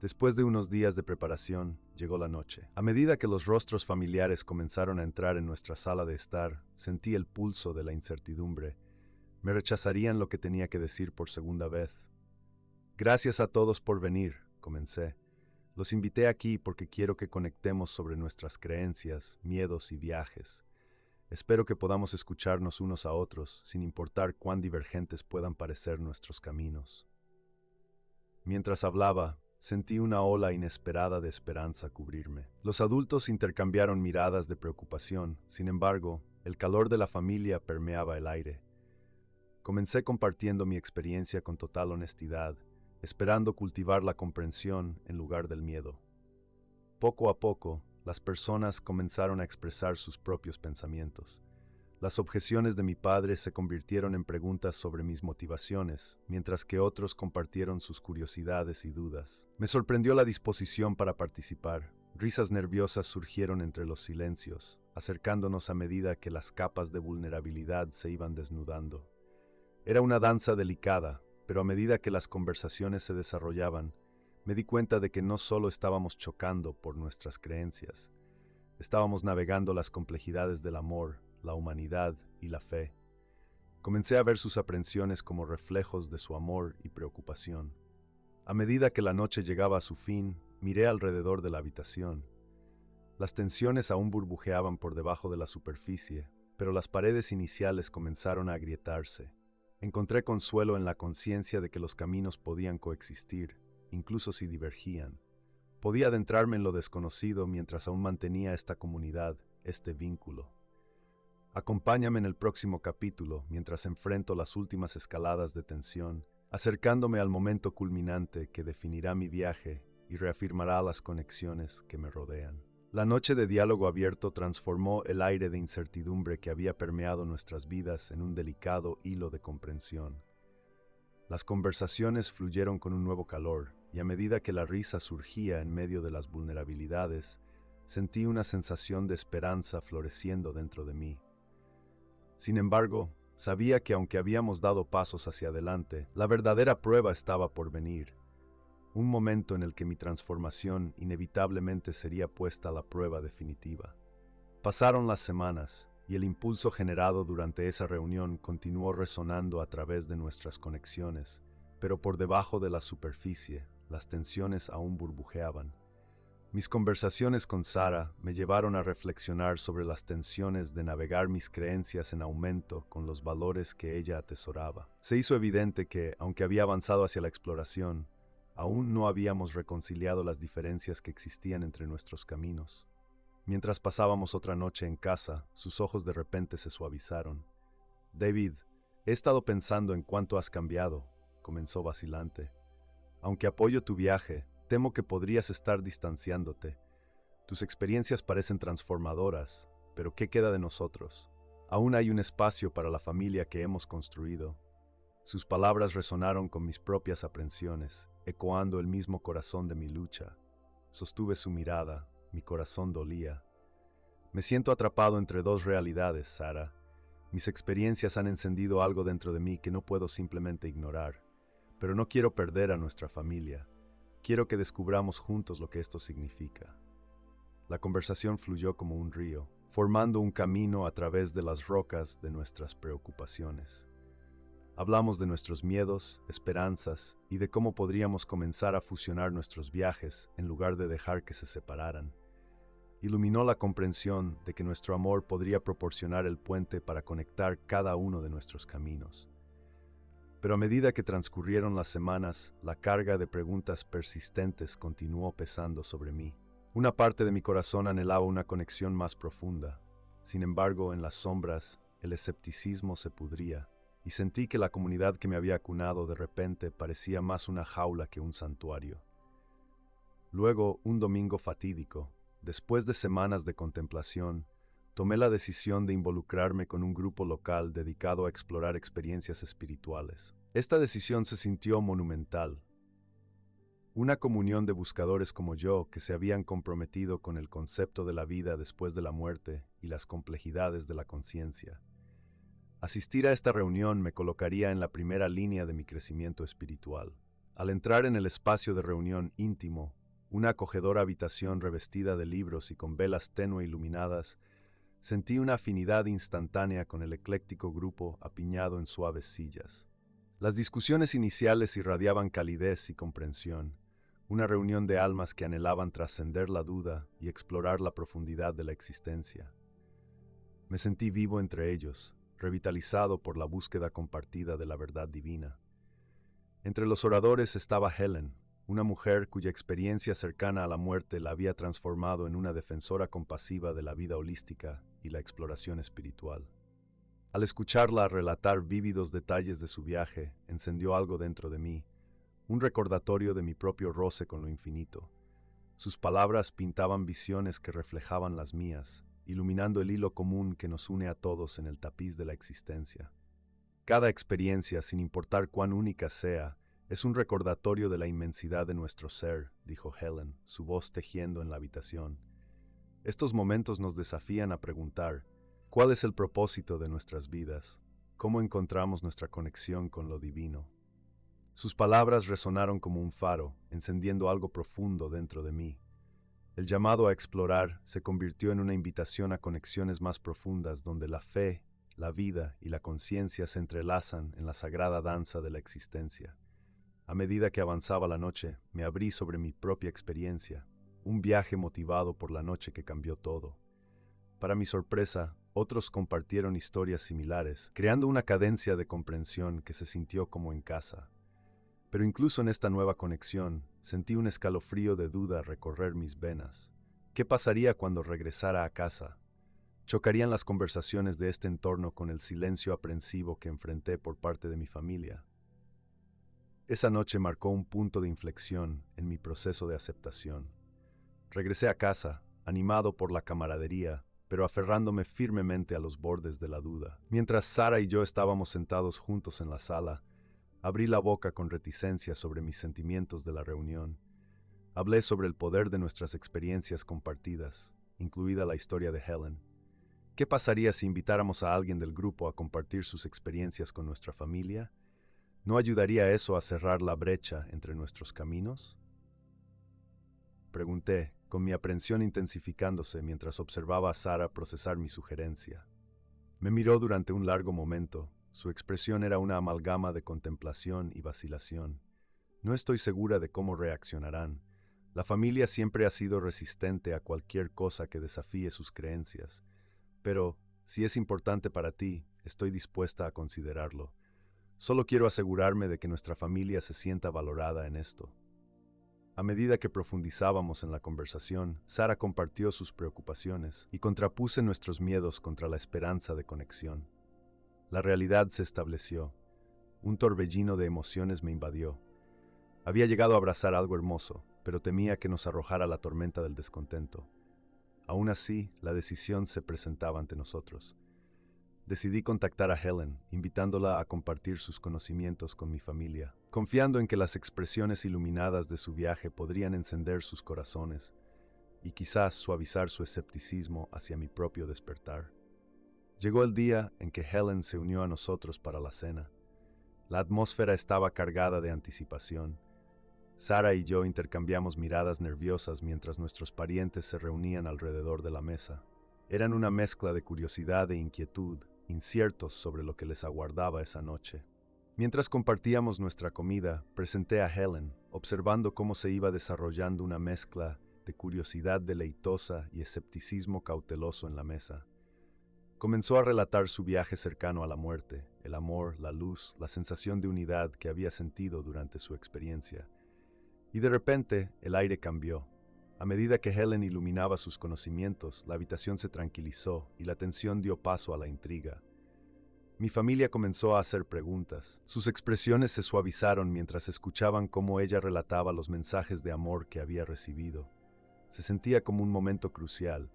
Después de unos días de preparación, llegó la noche. A medida que los rostros familiares comenzaron a entrar en nuestra sala de estar, sentí el pulso de la incertidumbre. Me rechazarían lo que tenía que decir por segunda vez. Gracias a todos por venir, comencé. Los invité aquí porque quiero que conectemos sobre nuestras creencias, miedos y viajes. Espero que podamos escucharnos unos a otros, sin importar cuán divergentes puedan parecer nuestros caminos. Mientras hablaba, sentí una ola inesperada de esperanza cubrirme. Los adultos intercambiaron miradas de preocupación, sin embargo, el calor de la familia permeaba el aire. Comencé compartiendo mi experiencia con total honestidad, esperando cultivar la comprensión en lugar del miedo. Poco a poco, las personas comenzaron a expresar sus propios pensamientos. Las objeciones de mi padre se convirtieron en preguntas sobre mis motivaciones, mientras que otros compartieron sus curiosidades y dudas. Me sorprendió la disposición para participar. Risas nerviosas surgieron entre los silencios, acercándonos a medida que las capas de vulnerabilidad se iban desnudando. Era una danza delicada, pero a medida que las conversaciones se desarrollaban, me di cuenta de que no solo estábamos chocando por nuestras creencias, estábamos navegando las complejidades del amor, la humanidad y la fe. Comencé a ver sus aprensiones como reflejos de su amor y preocupación. A medida que la noche llegaba a su fin, miré alrededor de la habitación. Las tensiones aún burbujeaban por debajo de la superficie, pero las paredes iniciales comenzaron a agrietarse. Encontré consuelo en la conciencia de que los caminos podían coexistir, incluso si divergían. Podía adentrarme en lo desconocido mientras aún mantenía esta comunidad, este vínculo. Acompáñame en el próximo capítulo mientras enfrento las últimas escaladas de tensión, acercándome al momento culminante que definirá mi viaje y reafirmará las conexiones que me rodean. La noche de diálogo abierto transformó el aire de incertidumbre que había permeado nuestras vidas en un delicado hilo de comprensión. Las conversaciones fluyeron con un nuevo calor, y a medida que la risa surgía en medio de las vulnerabilidades, sentí una sensación de esperanza floreciendo dentro de mí. Sin embargo, sabía que aunque habíamos dado pasos hacia adelante, la verdadera prueba estaba por venir. Un momento en el que mi transformación inevitablemente sería puesta a la prueba definitiva. Pasaron las semanas, y el impulso generado durante esa reunión continuó resonando a través de nuestras conexiones, pero por debajo de la superficie, las tensiones aún burbujeaban. Mis conversaciones con Sara me llevaron a reflexionar sobre las tensiones de navegar mis creencias en aumento con los valores que ella atesoraba. Se hizo evidente que, aunque había avanzado hacia la exploración, aún no habíamos reconciliado las diferencias que existían entre nuestros caminos. Mientras pasábamos otra noche en casa, sus ojos de repente se suavizaron. «David, he estado pensando en cuánto has cambiado», comenzó vacilante. «Aunque apoyo tu viaje, temo que podrías estar distanciándote. Tus experiencias parecen transformadoras, pero ¿qué queda de nosotros? Aún hay un espacio para la familia que hemos construido». Sus palabras resonaron con mis propias aprensiones, ecoando el mismo corazón de mi lucha. Sostuve su mirada, mi corazón dolía. «Me siento atrapado entre dos realidades, Sara. Mis experiencias han encendido algo dentro de mí que no puedo simplemente ignorar, pero no quiero perder a nuestra familia. Quiero que descubramos juntos lo que esto significa». La conversación fluyó como un río, formando un camino a través de las rocas de nuestras preocupaciones. Hablamos de nuestros miedos, esperanzas y de cómo podríamos comenzar a fusionar nuestros viajes en lugar de dejar que se separaran. Iluminó la comprensión de que nuestro amor podría proporcionar el puente para conectar cada uno de nuestros caminos. Pero a medida que transcurrieron las semanas, la carga de preguntas persistentes continuó pesando sobre mí. Una parte de mi corazón anhelaba una conexión más profunda. Sin embargo, en las sombras, el escepticismo se pudría, y sentí que la comunidad que me había acunado de repente parecía más una jaula que un santuario. Luego, un domingo fatídico, después de semanas de contemplación, tomé la decisión de involucrarme con un grupo local dedicado a explorar experiencias espirituales. Esta decisión se sintió monumental. Una comunión de buscadores como yo que se habían comprometido con el concepto de la vida después de la muerte y las complejidades de la conciencia. Asistir a esta reunión me colocaría en la primera línea de mi crecimiento espiritual. Al entrar en el espacio de reunión íntimo, una acogedora habitación revestida de libros y con velas tenue iluminadas, sentí una afinidad instantánea con el ecléctico grupo apiñado en suaves sillas. Las discusiones iniciales irradiaban calidez y comprensión, una reunión de almas que anhelaban trascender la duda y explorar la profundidad de la existencia. Me sentí vivo entre ellos, revitalizado por la búsqueda compartida de la verdad divina. Entre los oradores estaba Helen, una mujer cuya experiencia cercana a la muerte la había transformado en una defensora compasiva de la vida holística y la exploración espiritual. Al escucharla relatar vívidos detalles de su viaje, encendió algo dentro de mí, un recordatorio de mi propio roce con lo infinito. Sus palabras pintaban visiones que reflejaban las mías, iluminando el hilo común que nos une a todos en el tapiz de la existencia. Cada experiencia, sin importar cuán única sea, es un recordatorio de la inmensidad de nuestro ser, dijo Helen, su voz tejiendo en la habitación. Estos momentos nos desafían a preguntar, ¿cuál es el propósito de nuestras vidas? ¿Cómo encontramos nuestra conexión con lo divino? Sus palabras resonaron como un faro, encendiendo algo profundo dentro de mí. El llamado a explorar se convirtió en una invitación a conexiones más profundas donde la fe, la vida y la conciencia se entrelazan en la sagrada danza de la existencia. A medida que avanzaba la noche, me abrí sobre mi propia experiencia, un viaje motivado por la noche que cambió todo. Para mi sorpresa, otros compartieron historias similares, creando una cadencia de comprensión que se sintió como en casa. Pero incluso en esta nueva conexión, sentí un escalofrío de duda recorrer mis venas. ¿Qué pasaría cuando regresara a casa? ¿Chocarían las conversaciones de este entorno con el silencio aprensivo que enfrenté por parte de mi familia? Esa noche marcó un punto de inflexión en mi proceso de aceptación. Regresé a casa, animado por la camaradería, pero aferrándome firmemente a los bordes de la duda. Mientras Sara y yo estábamos sentados juntos en la sala, abrí la boca con reticencia sobre mis sentimientos de la reunión. Hablé sobre el poder de nuestras experiencias compartidas, incluida la historia de Helen. ¿Qué pasaría si invitáramos a alguien del grupo a compartir sus experiencias con nuestra familia? ¿No ayudaría eso a cerrar la brecha entre nuestros caminos? Pregunté, con mi aprensión intensificándose mientras observaba a Sara procesar mi sugerencia. Me miró durante un largo momento. Su expresión era una amalgama de contemplación y vacilación. No estoy segura de cómo reaccionarán. La familia siempre ha sido resistente a cualquier cosa que desafíe sus creencias. Pero, si es importante para ti, estoy dispuesta a considerarlo. Solo quiero asegurarme de que nuestra familia se sienta valorada en esto. A medida que profundizábamos en la conversación, Sara compartió sus preocupaciones y contrapuse nuestros miedos contra la esperanza de conexión. La realidad se estableció. Un torbellino de emociones me invadió. Había llegado a abrazar algo hermoso, pero temía que nos arrojara la tormenta del descontento. Aún así, la decisión se presentaba ante nosotros. Decidí contactar a Helen, invitándola a compartir sus conocimientos con mi familia, confiando en que las expresiones iluminadas de su viaje podrían encender sus corazones y quizás suavizar su escepticismo hacia mi propio despertar. Llegó el día en que Helen se unió a nosotros para la cena. La atmósfera estaba cargada de anticipación. Sara y yo intercambiamos miradas nerviosas mientras nuestros parientes se reunían alrededor de la mesa. Eran una mezcla de curiosidad e inquietud, inciertos sobre lo que les aguardaba esa noche. Mientras compartíamos nuestra comida, presenté a Helen, observando cómo se iba desarrollando una mezcla de curiosidad deleitosa y escepticismo cauteloso en la mesa. Comenzó a relatar su viaje cercano a la muerte, el amor, la luz, la sensación de unidad que había sentido durante su experiencia. Y de repente, el aire cambió. A medida que Helen iluminaba sus conocimientos, la habitación se tranquilizó y la tensión dio paso a la intriga. Mi familia comenzó a hacer preguntas. Sus expresiones se suavizaron mientras escuchaban cómo ella relataba los mensajes de amor que había recibido. Se sentía como un momento crucial.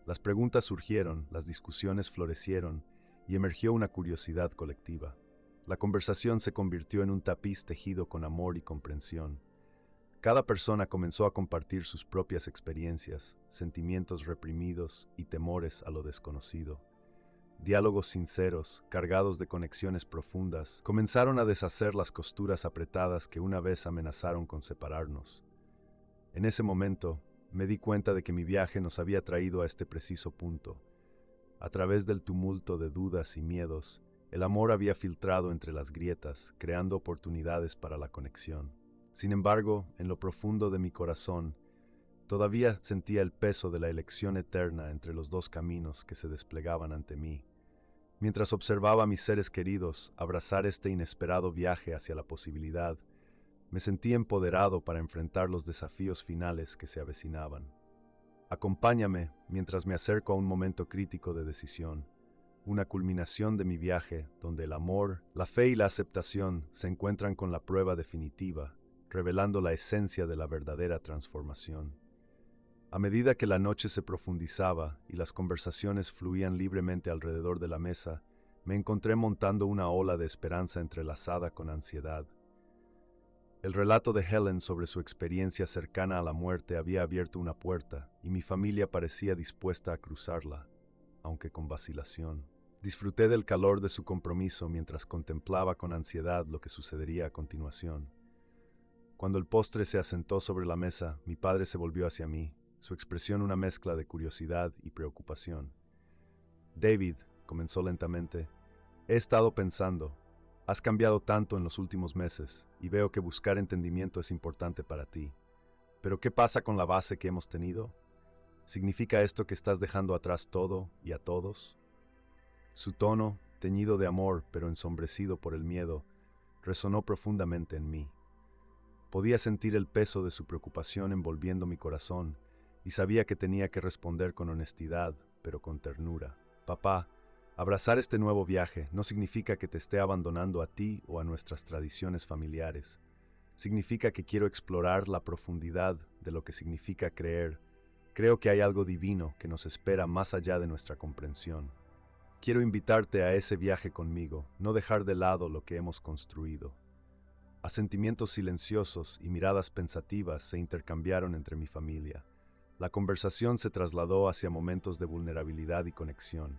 Las preguntas surgieron, las discusiones florecieron y emergió una curiosidad colectiva. La conversación se convirtió en un tapiz tejido con amor y comprensión. Cada persona comenzó a compartir sus propias experiencias, sentimientos reprimidos y temores a lo desconocido. Diálogos sinceros, cargados de conexiones profundas, comenzaron a deshacer las costuras apretadas que una vez amenazaron con separarnos. En ese momento, me di cuenta de que mi viaje nos había traído a este preciso punto. A través del tumulto de dudas y miedos, el amor había filtrado entre las grietas, creando oportunidades para la conexión. Sin embargo, en lo profundo de mi corazón, Todavía sentía el peso de la elección eterna entre los dos caminos que se desplegaban ante mí. Mientras observaba a mis seres queridos abrazar este inesperado viaje hacia la posibilidad, me sentí empoderado para enfrentar los desafíos finales que se avecinaban. Acompáñame mientras me acerco a un momento crítico de decisión, una culminación de mi viaje donde el amor, la fe y la aceptación se encuentran con la prueba definitiva, revelando la esencia de la verdadera transformación. A medida que la noche se profundizaba y las conversaciones fluían libremente alrededor de la mesa, me encontré montando una ola de esperanza entrelazada con ansiedad. El relato de Helen sobre su experiencia cercana a la muerte había abierto una puerta, y mi familia parecía dispuesta a cruzarla, aunque con vacilación. Disfruté del calor de su compromiso mientras contemplaba con ansiedad lo que sucedería a continuación. Cuando el postre se asentó sobre la mesa, mi padre se volvió hacia mí, su expresión una mezcla de curiosidad y preocupación. «David», comenzó lentamente, «he estado pensando. Has cambiado tanto en los últimos meses, y veo que buscar entendimiento es importante para ti. Pero ¿qué pasa con la base que hemos tenido? ¿Significa esto que estás dejando atrás todo y a todos?» Su tono, teñido de amor pero ensombrecido por el miedo, resonó profundamente en mí. Podía sentir el peso de su preocupación envolviendo mi corazón, y sabía que tenía que responder con honestidad, pero con ternura. «Papá, abrazar este nuevo viaje no significa que te esté abandonando a ti o a nuestras tradiciones familiares. Significa que quiero explorar la profundidad de lo que significa creer. Creo que hay algo divino que nos espera más allá de nuestra comprensión. Quiero invitarte a ese viaje conmigo, no dejar de lado lo que hemos construido». Asentimientos silenciosos y miradas pensativas se intercambiaron entre mi familia. La conversación se trasladó hacia momentos de vulnerabilidad y conexión.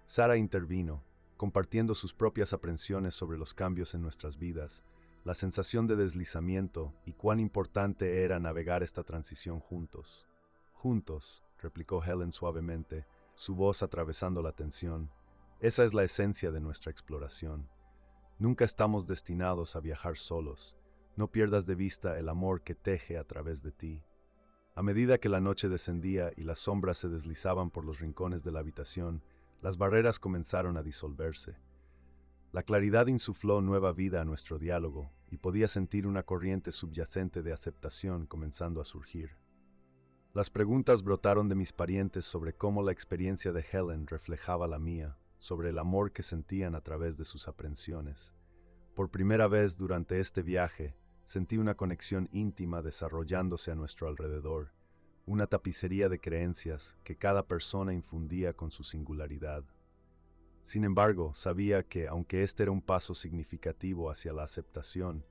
Sara intervino, compartiendo sus propias aprensiones sobre los cambios en nuestras vidas, la sensación de deslizamiento y cuán importante era navegar esta transición juntos. «Juntos», replicó Helen suavemente, su voz atravesando la tensión. «Esa es la esencia de nuestra exploración. Nunca estamos destinados a viajar solos. No pierdas de vista el amor que teje a través de ti». A medida que la noche descendía y las sombras se deslizaban por los rincones de la habitación, las barreras comenzaron a disolverse. La claridad insufló nueva vida a nuestro diálogo, y podía sentir una corriente subyacente de aceptación comenzando a surgir. Las preguntas brotaron de mis parientes sobre cómo la experiencia de Helen reflejaba la mía, sobre el amor que sentían a través de sus aprensiones. Por primera vez durante este viaje, sentí una conexión íntima desarrollándose a nuestro alrededor, una tapicería de creencias que cada persona infundía con su singularidad. Sin embargo, sabía que, aunque este era un paso significativo hacia la aceptación,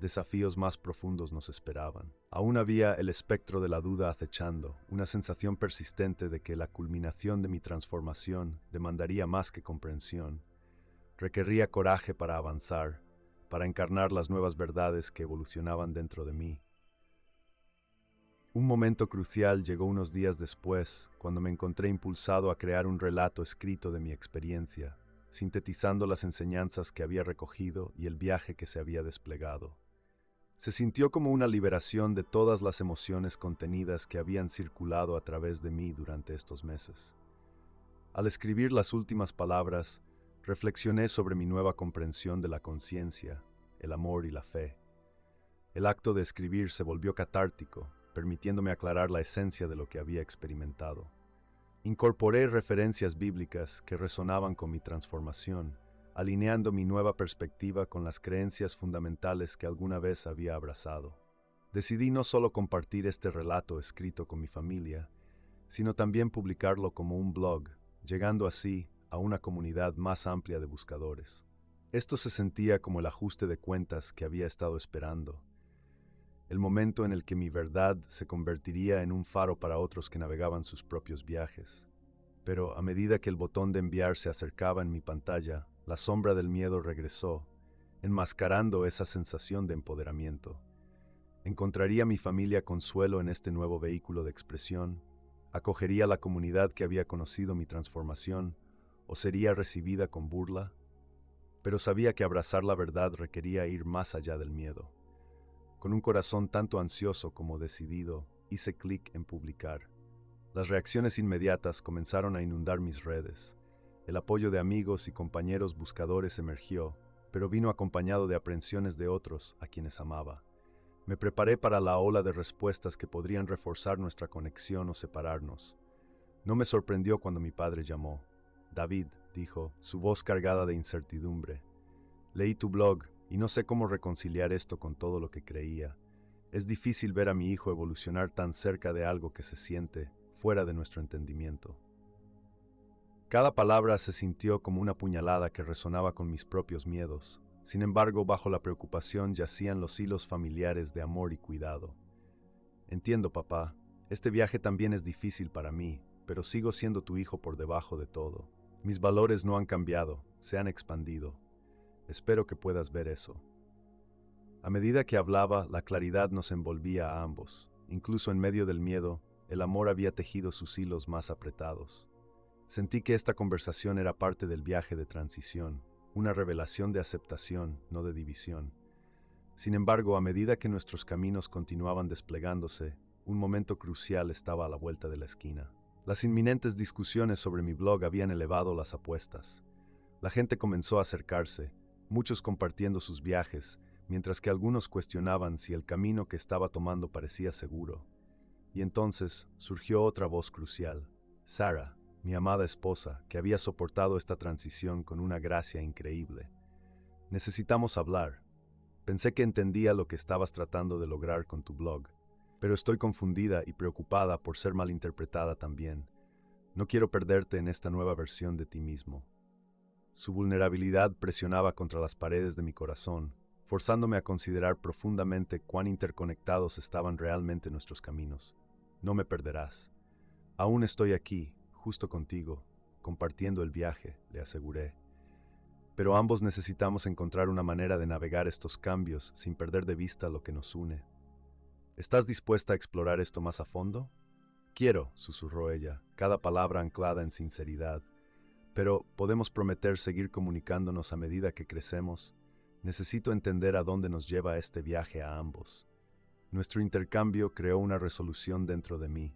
desafíos más profundos nos esperaban. Aún había el espectro de la duda acechando, una sensación persistente de que la culminación de mi transformación demandaría más que comprensión. Requería coraje para avanzar, para encarnar las nuevas verdades que evolucionaban dentro de mí. Un momento crucial llegó unos días después, cuando me encontré impulsado a crear un relato escrito de mi experiencia, sintetizando las enseñanzas que había recogido y el viaje que se había desplegado. Se sintió como una liberación de todas las emociones contenidas que habían circulado a través de mí durante estos meses. Al escribir las últimas palabras, reflexioné sobre mi nueva comprensión de la conciencia, el amor y la fe. El acto de escribir se volvió catártico, permitiéndome aclarar la esencia de lo que había experimentado. Incorporé referencias bíblicas que resonaban con mi transformación, alineando mi nueva perspectiva con las creencias fundamentales que alguna vez había abrazado. Decidí no solo compartir este relato escrito con mi familia, sino también publicarlo como un blog, llegando así a una comunidad más amplia de buscadores. Esto se sentía como el ajuste de cuentas que había estado esperando, el momento en el que mi verdad se convertiría en un faro para otros que navegaban sus propios viajes. Pero a medida que el botón de enviar se acercaba en mi pantalla, la sombra del miedo regresó, enmascarando esa sensación de empoderamiento. ¿Encontraría mi familia consuelo en este nuevo vehículo de expresión? ¿Acogería la comunidad que había conocido mi transformación? ¿O sería recibida con burla? Pero sabía que abrazar la verdad requería ir más allá del miedo. Con un corazón tanto ansioso como decidido, hice clic en publicar. Las reacciones inmediatas comenzaron a inundar mis redes. El apoyo de amigos y compañeros buscadores emergió, pero vino acompañado de aprensiones de otros a quienes amaba. Me preparé para la ola de respuestas que podrían reforzar nuestra conexión o separarnos. No me sorprendió cuando mi padre llamó. David, dijo, su voz cargada de incertidumbre. Leí tu blog y no sé cómo reconciliar esto con todo lo que creía. Es difícil ver a mi hijo evolucionar tan cerca de algo que se siente fuera de nuestro entendimiento. Cada palabra se sintió como una puñalada que resonaba con mis propios miedos. Sin embargo, bajo la preocupación yacían los hilos familiares de amor y cuidado. Entiendo, papá, este viaje también es difícil para mí, pero sigo siendo tu hijo por debajo de todo. Mis valores no han cambiado, se han expandido. Espero que puedas ver eso. A medida que hablaba, la claridad nos envolvía a ambos. Incluso en medio del miedo, el amor había tejido sus hilos más apretados. Sentí que esta conversación era parte del viaje de transición, una revelación de aceptación, no de división. Sin embargo, a medida que nuestros caminos continuaban desplegándose, un momento crucial estaba a la vuelta de la esquina. Las inminentes discusiones sobre mi blog habían elevado las apuestas. La gente comenzó a acercarse, muchos compartiendo sus viajes, mientras que algunos cuestionaban si el camino que estaba tomando parecía seguro. Y entonces surgió otra voz crucial, Sarah, mi amada esposa, que había soportado esta transición con una gracia increíble. Necesitamos hablar. Pensé que entendía lo que estabas tratando de lograr con tu blog, pero estoy confundida y preocupada por ser malinterpretada también. No quiero perderte en esta nueva versión de ti mismo. Su vulnerabilidad presionaba contra las paredes de mi corazón, forzándome a considerar profundamente cuán interconectados estaban realmente nuestros caminos. No me perderás. Aún estoy aquí, justo contigo, compartiendo el viaje, le aseguré. Pero ambos necesitamos encontrar una manera de navegar estos cambios sin perder de vista lo que nos une. ¿Estás dispuesta a explorar esto más a fondo? Quiero, susurró ella, cada palabra anclada en sinceridad. Pero, ¿podemos prometer seguir comunicándonos a medida que crecemos? Necesito entender a dónde nos lleva este viaje a ambos. Nuestro intercambio creó una resolución dentro de mí,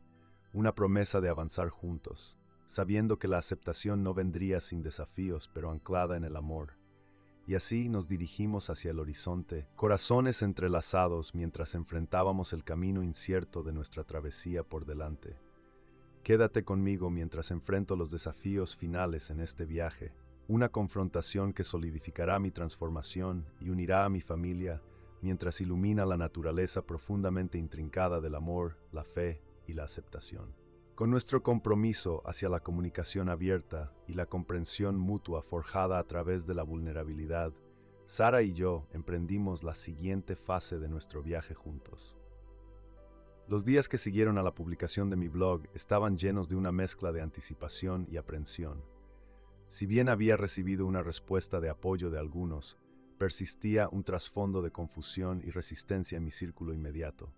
una promesa de avanzar juntos, sabiendo que la aceptación no vendría sin desafíos, pero anclada en el amor. Y así nos dirigimos hacia el horizonte, corazones entrelazados mientras enfrentábamos el camino incierto de nuestra travesía por delante. Quédate conmigo mientras enfrento los desafíos finales en este viaje, una confrontación que solidificará mi transformación y unirá a mi familia mientras ilumina la naturaleza profundamente intrincada del amor, la fe y la aceptación. Con nuestro compromiso hacia la comunicación abierta y la comprensión mutua forjada a través de la vulnerabilidad, Sara y yo emprendimos la siguiente fase de nuestro viaje juntos. Los días que siguieron a la publicación de mi blog estaban llenos de una mezcla de anticipación y aprensión. Si bien había recibido una respuesta de apoyo de algunos, persistía un trasfondo de confusión y resistencia en mi círculo inmediato.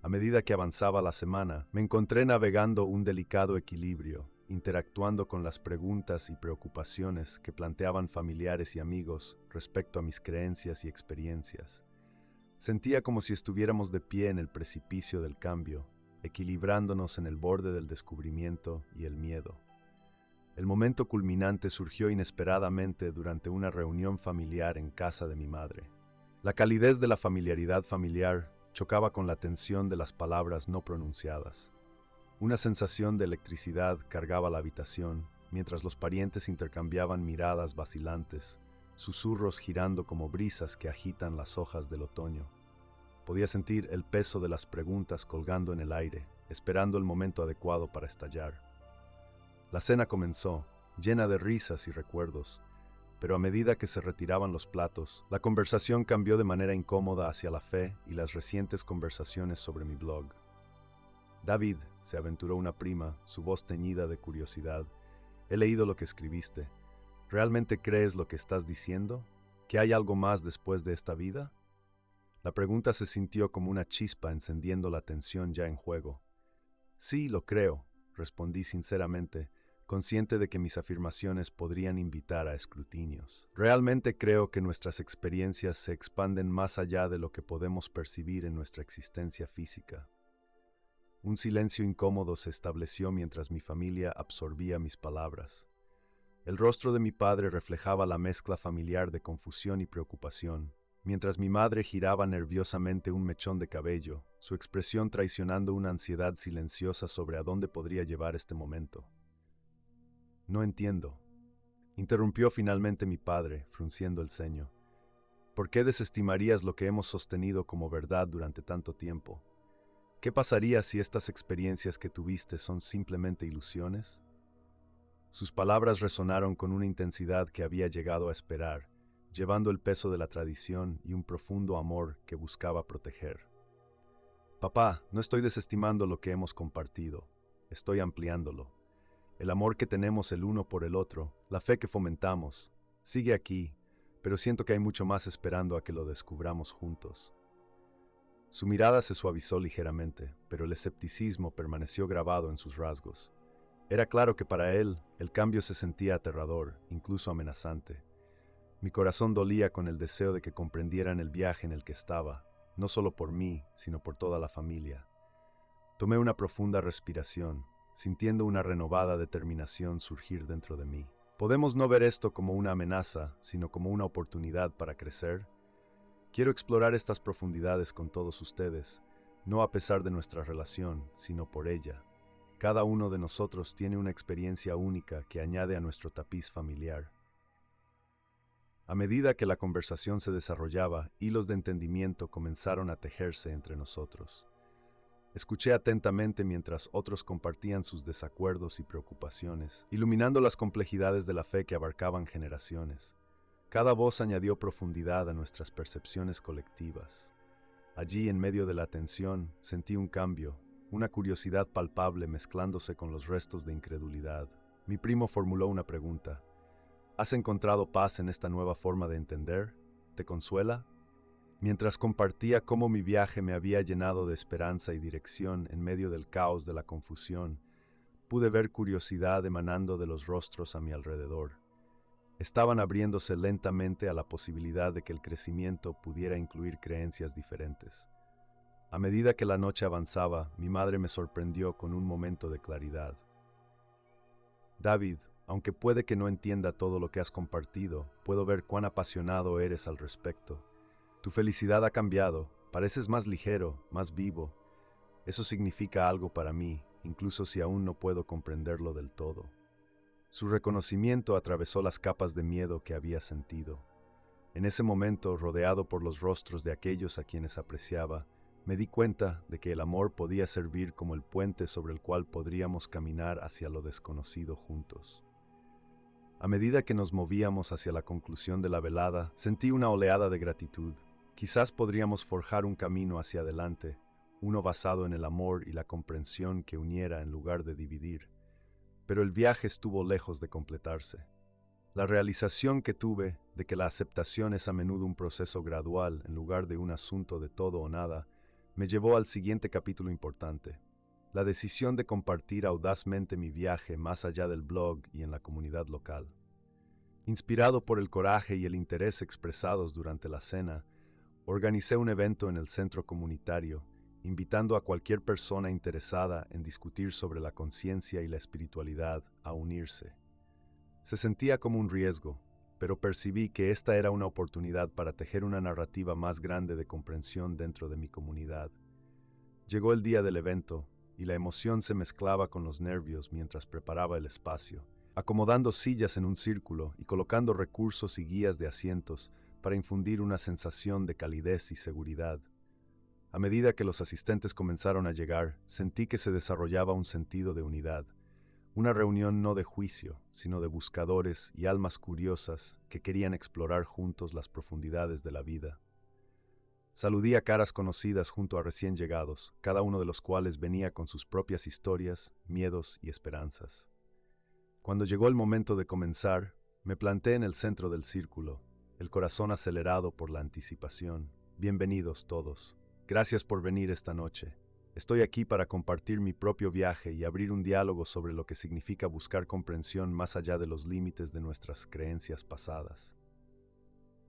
A medida que avanzaba la semana, me encontré navegando un delicado equilibrio, interactuando con las preguntas y preocupaciones que planteaban familiares y amigos respecto a mis creencias y experiencias. Sentía como si estuviéramos de pie en el precipicio del cambio, equilibrándonos en el borde del descubrimiento y el miedo. El momento culminante surgió inesperadamente durante una reunión familiar en casa de mi madre. La calidez de la familiaridad familiar chocaba con la tensión de las palabras no pronunciadas. Una sensación de electricidad cargaba la habitación, mientras los parientes intercambiaban miradas vacilantes, susurros girando como brisas que agitan las hojas del otoño. Podía sentir el peso de las preguntas colgando en el aire, esperando el momento adecuado para estallar. La cena comenzó, llena de risas y recuerdos, pero a medida que se retiraban los platos, la conversación cambió de manera incómoda hacia la fe y las recientes conversaciones sobre mi blog. David, se aventuró una prima, su voz teñida de curiosidad. He leído lo que escribiste. ¿Realmente crees lo que estás diciendo? ¿Que hay algo más después de esta vida? La pregunta se sintió como una chispa encendiendo la tensión ya en juego. Sí, lo creo, respondí sinceramente, consciente de que mis afirmaciones podrían invitar a escrutinios. Realmente creo que nuestras experiencias se expanden más allá de lo que podemos percibir en nuestra existencia física. Un silencio incómodo se estableció mientras mi familia absorbía mis palabras. El rostro de mi padre reflejaba la mezcla familiar de confusión y preocupación, mientras mi madre giraba nerviosamente un mechón de cabello, su expresión traicionando una ansiedad silenciosa sobre a dónde podría llevar este momento. No entiendo, interrumpió finalmente mi padre, frunciendo el ceño. ¿Por qué desestimarías lo que hemos sostenido como verdad durante tanto tiempo? ¿Qué pasaría si estas experiencias que tuviste son simplemente ilusiones? Sus palabras resonaron con una intensidad que había llegado a esperar, llevando el peso de la tradición y un profundo amor que buscaba proteger. Papá, no estoy desestimando lo que hemos compartido, estoy ampliándolo. El amor que tenemos el uno por el otro, la fe que fomentamos, sigue aquí, pero siento que hay mucho más esperando a que lo descubramos juntos. Su mirada se suavizó ligeramente, pero el escepticismo permaneció grabado en sus rasgos. Era claro que para él, el cambio se sentía aterrador, incluso amenazante. Mi corazón dolía con el deseo de que comprendieran el viaje en el que estaba, no solo por mí, sino por toda la familia. Tomé una profunda respiración, sintiendo una renovada determinación surgir dentro de mí. ¿Podemos no ver esto como una amenaza, sino como una oportunidad para crecer? Quiero explorar estas profundidades con todos ustedes, no a pesar de nuestra relación, sino por ella. Cada uno de nosotros tiene una experiencia única que añade a nuestro tapiz familiar. A medida que la conversación se desarrollaba, hilos de entendimiento comenzaron a tejerse entre nosotros. Escuché atentamente mientras otros compartían sus desacuerdos y preocupaciones, iluminando las complejidades de la fe que abarcaban generaciones. Cada voz añadió profundidad a nuestras percepciones colectivas. Allí, en medio de la tensión, sentí un cambio, una curiosidad palpable mezclándose con los restos de incredulidad. Mi primo formuló una pregunta. ¿Has encontrado paz en esta nueva forma de entender? ¿Te consuela? Mientras compartía cómo mi viaje me había llenado de esperanza y dirección en medio del caos de la confusión, pude ver curiosidad emanando de los rostros a mi alrededor. Estaban abriéndose lentamente a la posibilidad de que el crecimiento pudiera incluir creencias diferentes. A medida que la noche avanzaba, mi madre me sorprendió con un momento de claridad. David, aunque puede que no entienda todo lo que has compartido, puedo ver cuán apasionado eres al respecto. Tu felicidad ha cambiado, pareces más ligero, más vivo. Eso significa algo para mí, incluso si aún no puedo comprenderlo del todo. Su reconocimiento atravesó las capas de miedo que había sentido. En ese momento, rodeado por los rostros de aquellos a quienes apreciaba, me di cuenta de que el amor podía servir como el puente sobre el cual podríamos caminar hacia lo desconocido juntos. A medida que nos movíamos hacia la conclusión de la velada, sentí una oleada de gratitud. Quizás podríamos forjar un camino hacia adelante, uno basado en el amor y la comprensión que uniera en lugar de dividir. Pero el viaje estuvo lejos de completarse. La realización que tuve de que la aceptación es a menudo un proceso gradual en lugar de un asunto de todo o nada, me llevó al siguiente capítulo importante: la decisión de compartir audazmente mi viaje más allá del blog y en la comunidad local. Inspirado por el coraje y el interés expresados durante la cena, organicé un evento en el centro comunitario, invitando a cualquier persona interesada en discutir sobre la conciencia y la espiritualidad a unirse. Se sentía como un riesgo, pero percibí que esta era una oportunidad para tejer una narrativa más grande de comprensión dentro de mi comunidad. Llegó el día del evento, y la emoción se mezclaba con los nervios mientras preparaba el espacio, acomodando sillas en un círculo y colocando recursos y guías de asientos para infundir una sensación de calidez y seguridad. A medida que los asistentes comenzaron a llegar, sentí que se desarrollaba un sentido de unidad. Una reunión no de juicio, sino de buscadores y almas curiosas que querían explorar juntos las profundidades de la vida. Saludí a caras conocidas junto a recién llegados, cada uno de los cuales venía con sus propias historias, miedos y esperanzas. Cuando llegó el momento de comenzar, me planté en el centro del círculo, el corazón acelerado por la anticipación. Bienvenidos todos. Gracias por venir esta noche. Estoy aquí para compartir mi propio viaje y abrir un diálogo sobre lo que significa buscar comprensión más allá de los límites de nuestras creencias pasadas.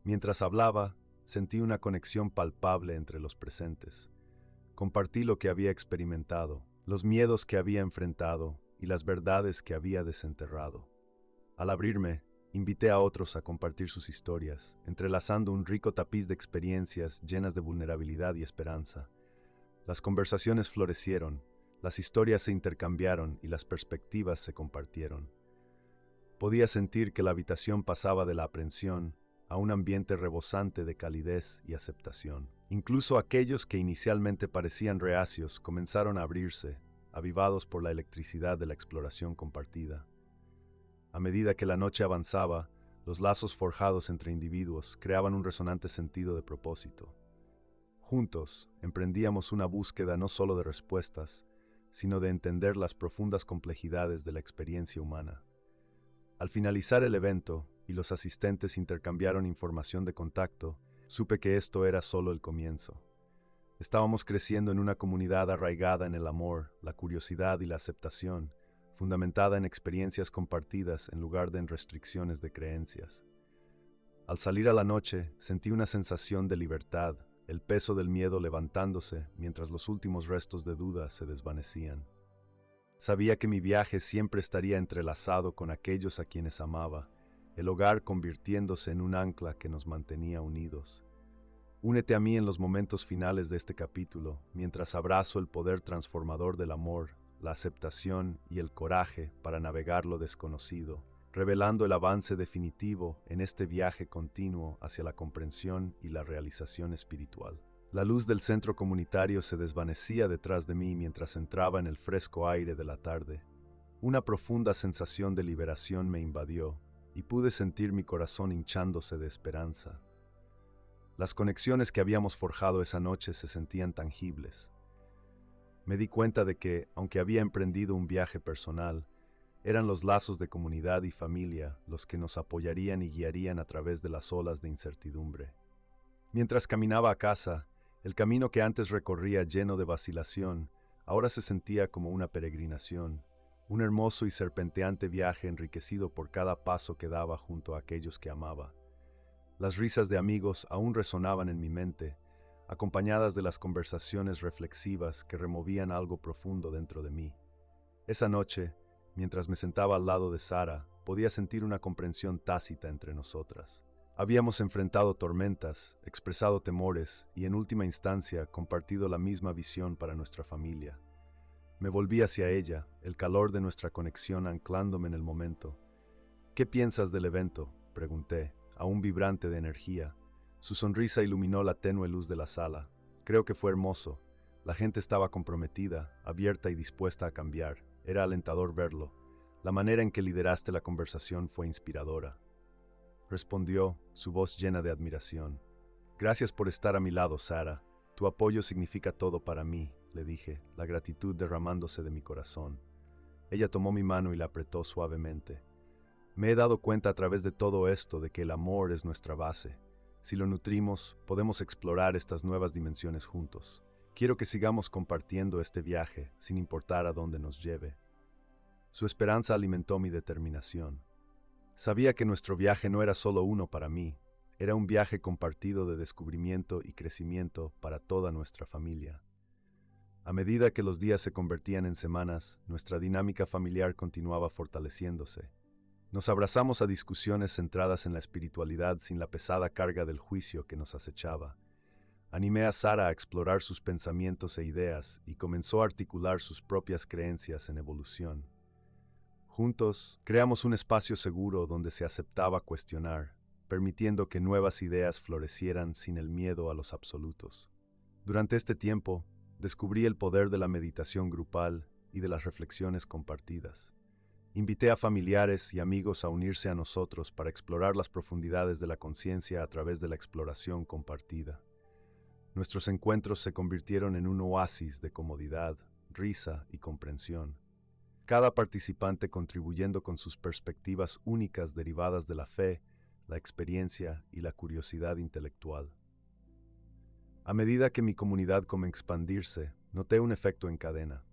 Mientras hablaba, sentí una conexión palpable entre los presentes. Compartí lo que había experimentado, los miedos que había enfrentado y las verdades que había desenterrado. Al abrirme, invité a otros a compartir sus historias, entrelazando un rico tapiz de experiencias llenas de vulnerabilidad y esperanza. Las conversaciones florecieron, las historias se intercambiaron y las perspectivas se compartieron. Podía sentir que la habitación pasaba de la aprensión a un ambiente rebosante de calidez y aceptación. Incluso aquellos que inicialmente parecían reacios comenzaron a abrirse, avivados por la electricidad de la exploración compartida. A medida que la noche avanzaba, los lazos forjados entre individuos creaban un resonante sentido de propósito. Juntos, emprendíamos una búsqueda no solo de respuestas, sino de entender las profundas complejidades de la experiencia humana. Al finalizar el evento y los asistentes intercambiaron información de contacto, supe que esto era solo el comienzo. Estábamos creciendo en una comunidad arraigada en el amor, la curiosidad y la aceptación, fundamentada en experiencias compartidas en lugar de en restricciones de creencias. Al salir a la noche, sentí una sensación de libertad, el peso del miedo levantándose mientras los últimos restos de duda se desvanecían. Sabía que mi viaje siempre estaría entrelazado con aquellos a quienes amaba, el hogar convirtiéndose en un ancla que nos mantenía unidos. Únete a mí en los momentos finales de este capítulo, mientras abrazo el poder transformador del amor, la aceptación y el coraje para navegar lo desconocido, revelando el avance definitivo en este viaje continuo hacia la comprensión y la realización espiritual. La luz del centro comunitario se desvanecía detrás de mí mientras entraba en el fresco aire de la tarde. Una profunda sensación de liberación me invadió y pude sentir mi corazón hinchándose de esperanza. Las conexiones que habíamos forjado esa noche se sentían tangibles. Me di cuenta de que, aunque había emprendido un viaje personal, eran los lazos de comunidad y familia los que nos apoyarían y guiarían a través de las olas de incertidumbre. Mientras caminaba a casa, el camino que antes recorría lleno de vacilación, ahora se sentía como una peregrinación, un hermoso y serpenteante viaje enriquecido por cada paso que daba junto a aquellos que amaba. Las risas de amigos aún resonaban en mi mente, acompañadas de las conversaciones reflexivas que removían algo profundo dentro de mí. Esa noche, mientras me sentaba al lado de Sara, podía sentir una comprensión tácita entre nosotras. Habíamos enfrentado tormentas, expresado temores y, en última instancia, compartido la misma visión para nuestra familia. Me volví hacia ella, el calor de nuestra conexión anclándome en el momento. ¿Qué piensas del evento?, pregunté, aún vibrante de energía. Su sonrisa iluminó la tenue luz de la sala. Creo que fue hermoso. La gente estaba comprometida, abierta y dispuesta a cambiar. Era alentador verlo. La manera en que lideraste la conversación fue inspiradora. Respondió, su voz llena de admiración. Gracias por estar a mi lado, Sara. Tu apoyo significa todo para mí, le dije, la gratitud derramándose de mi corazón. Ella tomó mi mano y la apretó suavemente. Me he dado cuenta a través de todo esto de que el amor es nuestra base. Si lo nutrimos, podemos explorar estas nuevas dimensiones juntos. Quiero que sigamos compartiendo este viaje, sin importar a dónde nos lleve. Su esperanza alimentó mi determinación. Sabía que nuestro viaje no era solo uno para mí, era un viaje compartido de descubrimiento y crecimiento para toda nuestra familia. A medida que los días se convertían en semanas, nuestra dinámica familiar continuaba fortaleciéndose. Nos abrazamos a discusiones centradas en la espiritualidad sin la pesada carga del juicio que nos acechaba. Animé a Sara a explorar sus pensamientos e ideas y comenzó a articular sus propias creencias en evolución. Juntos, creamos un espacio seguro donde se aceptaba cuestionar, permitiendo que nuevas ideas florecieran sin el miedo a los absolutos. Durante este tiempo, descubrí el poder de la meditación grupal y de las reflexiones compartidas. Invité a familiares y amigos a unirse a nosotros para explorar las profundidades de la conciencia a través de la exploración compartida. Nuestros encuentros se convirtieron en un oasis de comodidad, risa y comprensión. Cada participante contribuyendo con sus perspectivas únicas derivadas de la fe, la experiencia y la curiosidad intelectual. A medida que mi comunidad comenzó a expandirse, noté un efecto en cadena.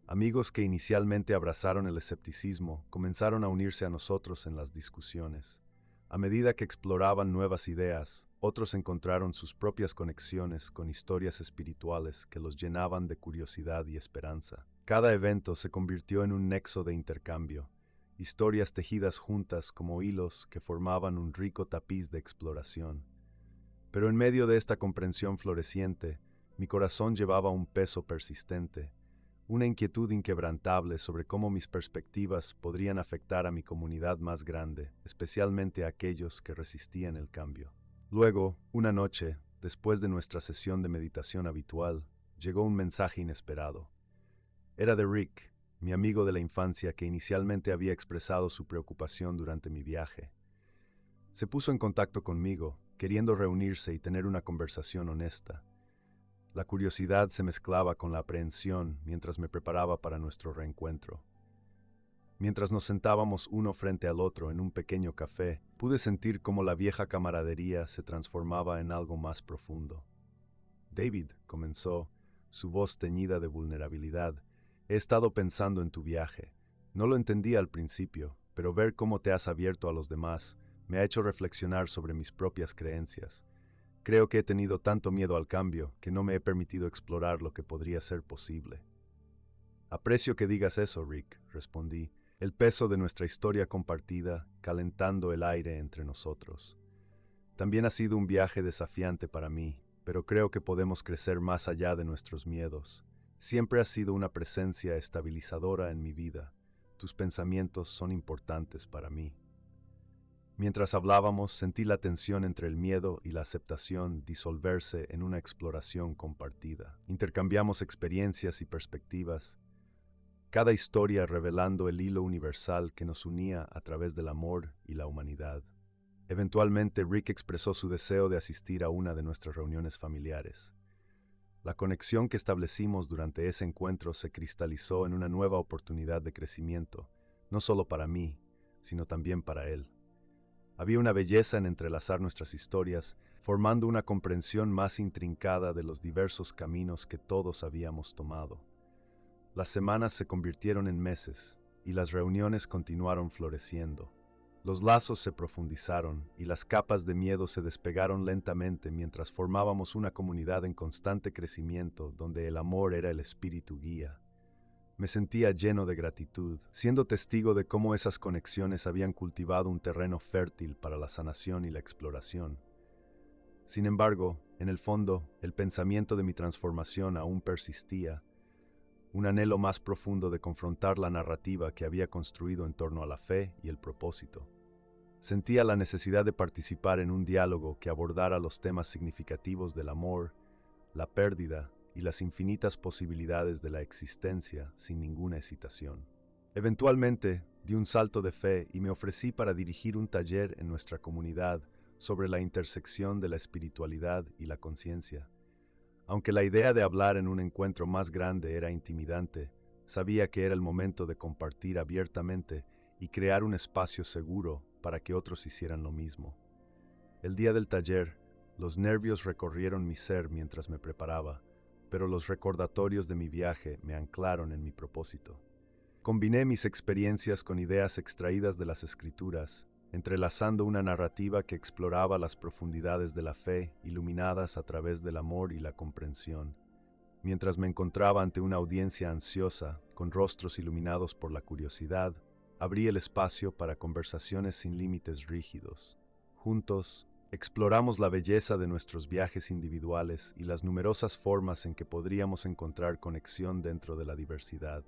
Amigos que inicialmente abrazaron el escepticismo comenzaron a unirse a nosotros en las discusiones. A medida que exploraban nuevas ideas, otros encontraron sus propias conexiones con historias espirituales que los llenaban de curiosidad y esperanza. Cada evento se convirtió en un nexo de intercambio, historias tejidas juntas como hilos que formaban un rico tapiz de exploración. Pero en medio de esta comprensión floreciente, mi corazón llevaba un peso persistente, una inquietud inquebrantable sobre cómo mis perspectivas podrían afectar a mi comunidad más grande, especialmente a aquellos que resistían el cambio. Luego, una noche, después de nuestra sesión de meditación habitual, llegó un mensaje inesperado. Era de Rick, mi amigo de la infancia que inicialmente había expresado su preocupación durante mi viaje. Se puso en contacto conmigo, queriendo reunirse y tener una conversación honesta. La curiosidad se mezclaba con la aprehensión mientras me preparaba para nuestro reencuentro. Mientras nos sentábamos uno frente al otro en un pequeño café, pude sentir cómo la vieja camaradería se transformaba en algo más profundo. David, comenzó, su voz teñida de vulnerabilidad, he estado pensando en tu viaje. No lo entendía al principio, pero ver cómo te has abierto a los demás me ha hecho reflexionar sobre mis propias creencias. Creo que he tenido tanto miedo al cambio que no me he permitido explorar lo que podría ser posible. Aprecio que digas eso, Rick, respondí, el peso de nuestra historia compartida calentando el aire entre nosotros. También ha sido un viaje desafiante para mí, pero creo que podemos crecer más allá de nuestros miedos. Siempre has sido una presencia estabilizadora en mi vida. Tus pensamientos son importantes para mí. Mientras hablábamos, sentí la tensión entre el miedo y la aceptación disolverse en una exploración compartida. Intercambiamos experiencias y perspectivas, cada historia revelando el hilo universal que nos unía a través del amor y la humanidad. Eventualmente, Rick expresó su deseo de asistir a una de nuestras reuniones familiares. La conexión que establecimos durante ese encuentro se cristalizó en una nueva oportunidad de crecimiento, no solo para mí, sino también para él. Había una belleza en entrelazar nuestras historias, formando una comprensión más intrincada de los diversos caminos que todos habíamos tomado. Las semanas se convirtieron en meses, y las reuniones continuaron floreciendo. Los lazos se profundizaron y las capas de miedo se despegaron lentamente mientras formábamos una comunidad en constante crecimiento donde el amor era el espíritu guía. Me sentía lleno de gratitud, siendo testigo de cómo esas conexiones habían cultivado un terreno fértil para la sanación y la exploración. Sin embargo, en el fondo, el pensamiento de mi transformación aún persistía, un anhelo más profundo de confrontar la narrativa que había construido en torno a la fe y el propósito. Sentía la necesidad de participar en un diálogo que abordara los temas significativos del amor, la pérdida y las infinitas posibilidades de la existencia sin ninguna hesitación. Eventualmente, di un salto de fe y me ofrecí para dirigir un taller en nuestra comunidad sobre la intersección de la espiritualidad y la conciencia. Aunque la idea de hablar en un encuentro más grande era intimidante, sabía que era el momento de compartir abiertamente y crear un espacio seguro para que otros hicieran lo mismo. El día del taller, los nervios recorrieron mi ser mientras me preparaba, pero los recordatorios de mi viaje me anclaron en mi propósito. Combiné mis experiencias con ideas extraídas de las Escrituras, entrelazando una narrativa que exploraba las profundidades de la fe, iluminadas a través del amor y la comprensión. Mientras me encontraba ante una audiencia ansiosa, con rostros iluminados por la curiosidad, abrí el espacio para conversaciones sin límites rígidos. Juntos, exploramos la belleza de nuestros viajes individuales y las numerosas formas en que podríamos encontrar conexión dentro de la diversidad.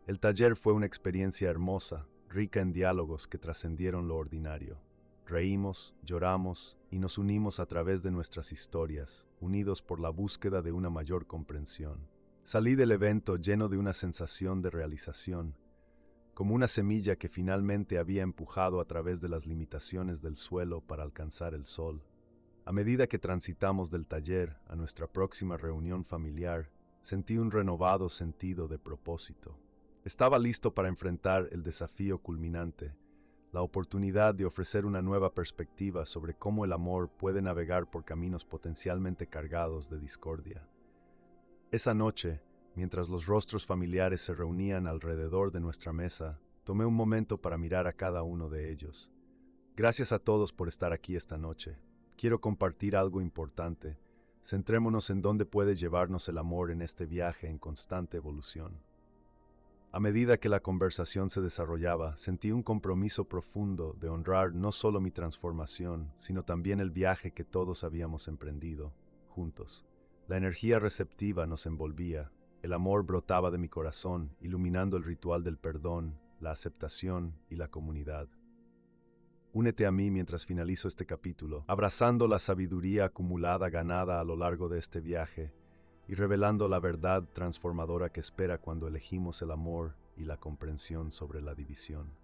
El taller fue una experiencia hermosa, rica en diálogos que trascendieron lo ordinario. Reímos, lloramos y nos unimos a través de nuestras historias, unidos por la búsqueda de una mayor comprensión. Salí del evento lleno de una sensación de realización, como una semilla que finalmente había empujado a través de las limitaciones del suelo para alcanzar el sol. A medida que transitamos del taller a nuestra próxima reunión familiar, sentí un renovado sentido de propósito. Estaba listo para enfrentar el desafío culminante, la oportunidad de ofrecer una nueva perspectiva sobre cómo el amor puede navegar por caminos potencialmente cargados de discordia. Esa noche, mientras los rostros familiares se reunían alrededor de nuestra mesa, tomé un momento para mirar a cada uno de ellos. Gracias a todos por estar aquí esta noche. Quiero compartir algo importante. Centrémonos en dónde puede llevarnos el amor en este viaje en constante evolución. A medida que la conversación se desarrollaba, sentí un compromiso profundo de honrar no solo mi transformación, sino también el viaje que todos habíamos emprendido, juntos. La energía receptiva nos envolvía, el amor brotaba de mi corazón, iluminando el ritual del perdón, la aceptación y la comunidad. Únete a mí mientras finalizo este capítulo, abrazando la sabiduría acumulada ganada a lo largo de este viaje y revelando la verdad transformadora que espera cuando elegimos el amor y la comprensión sobre la división.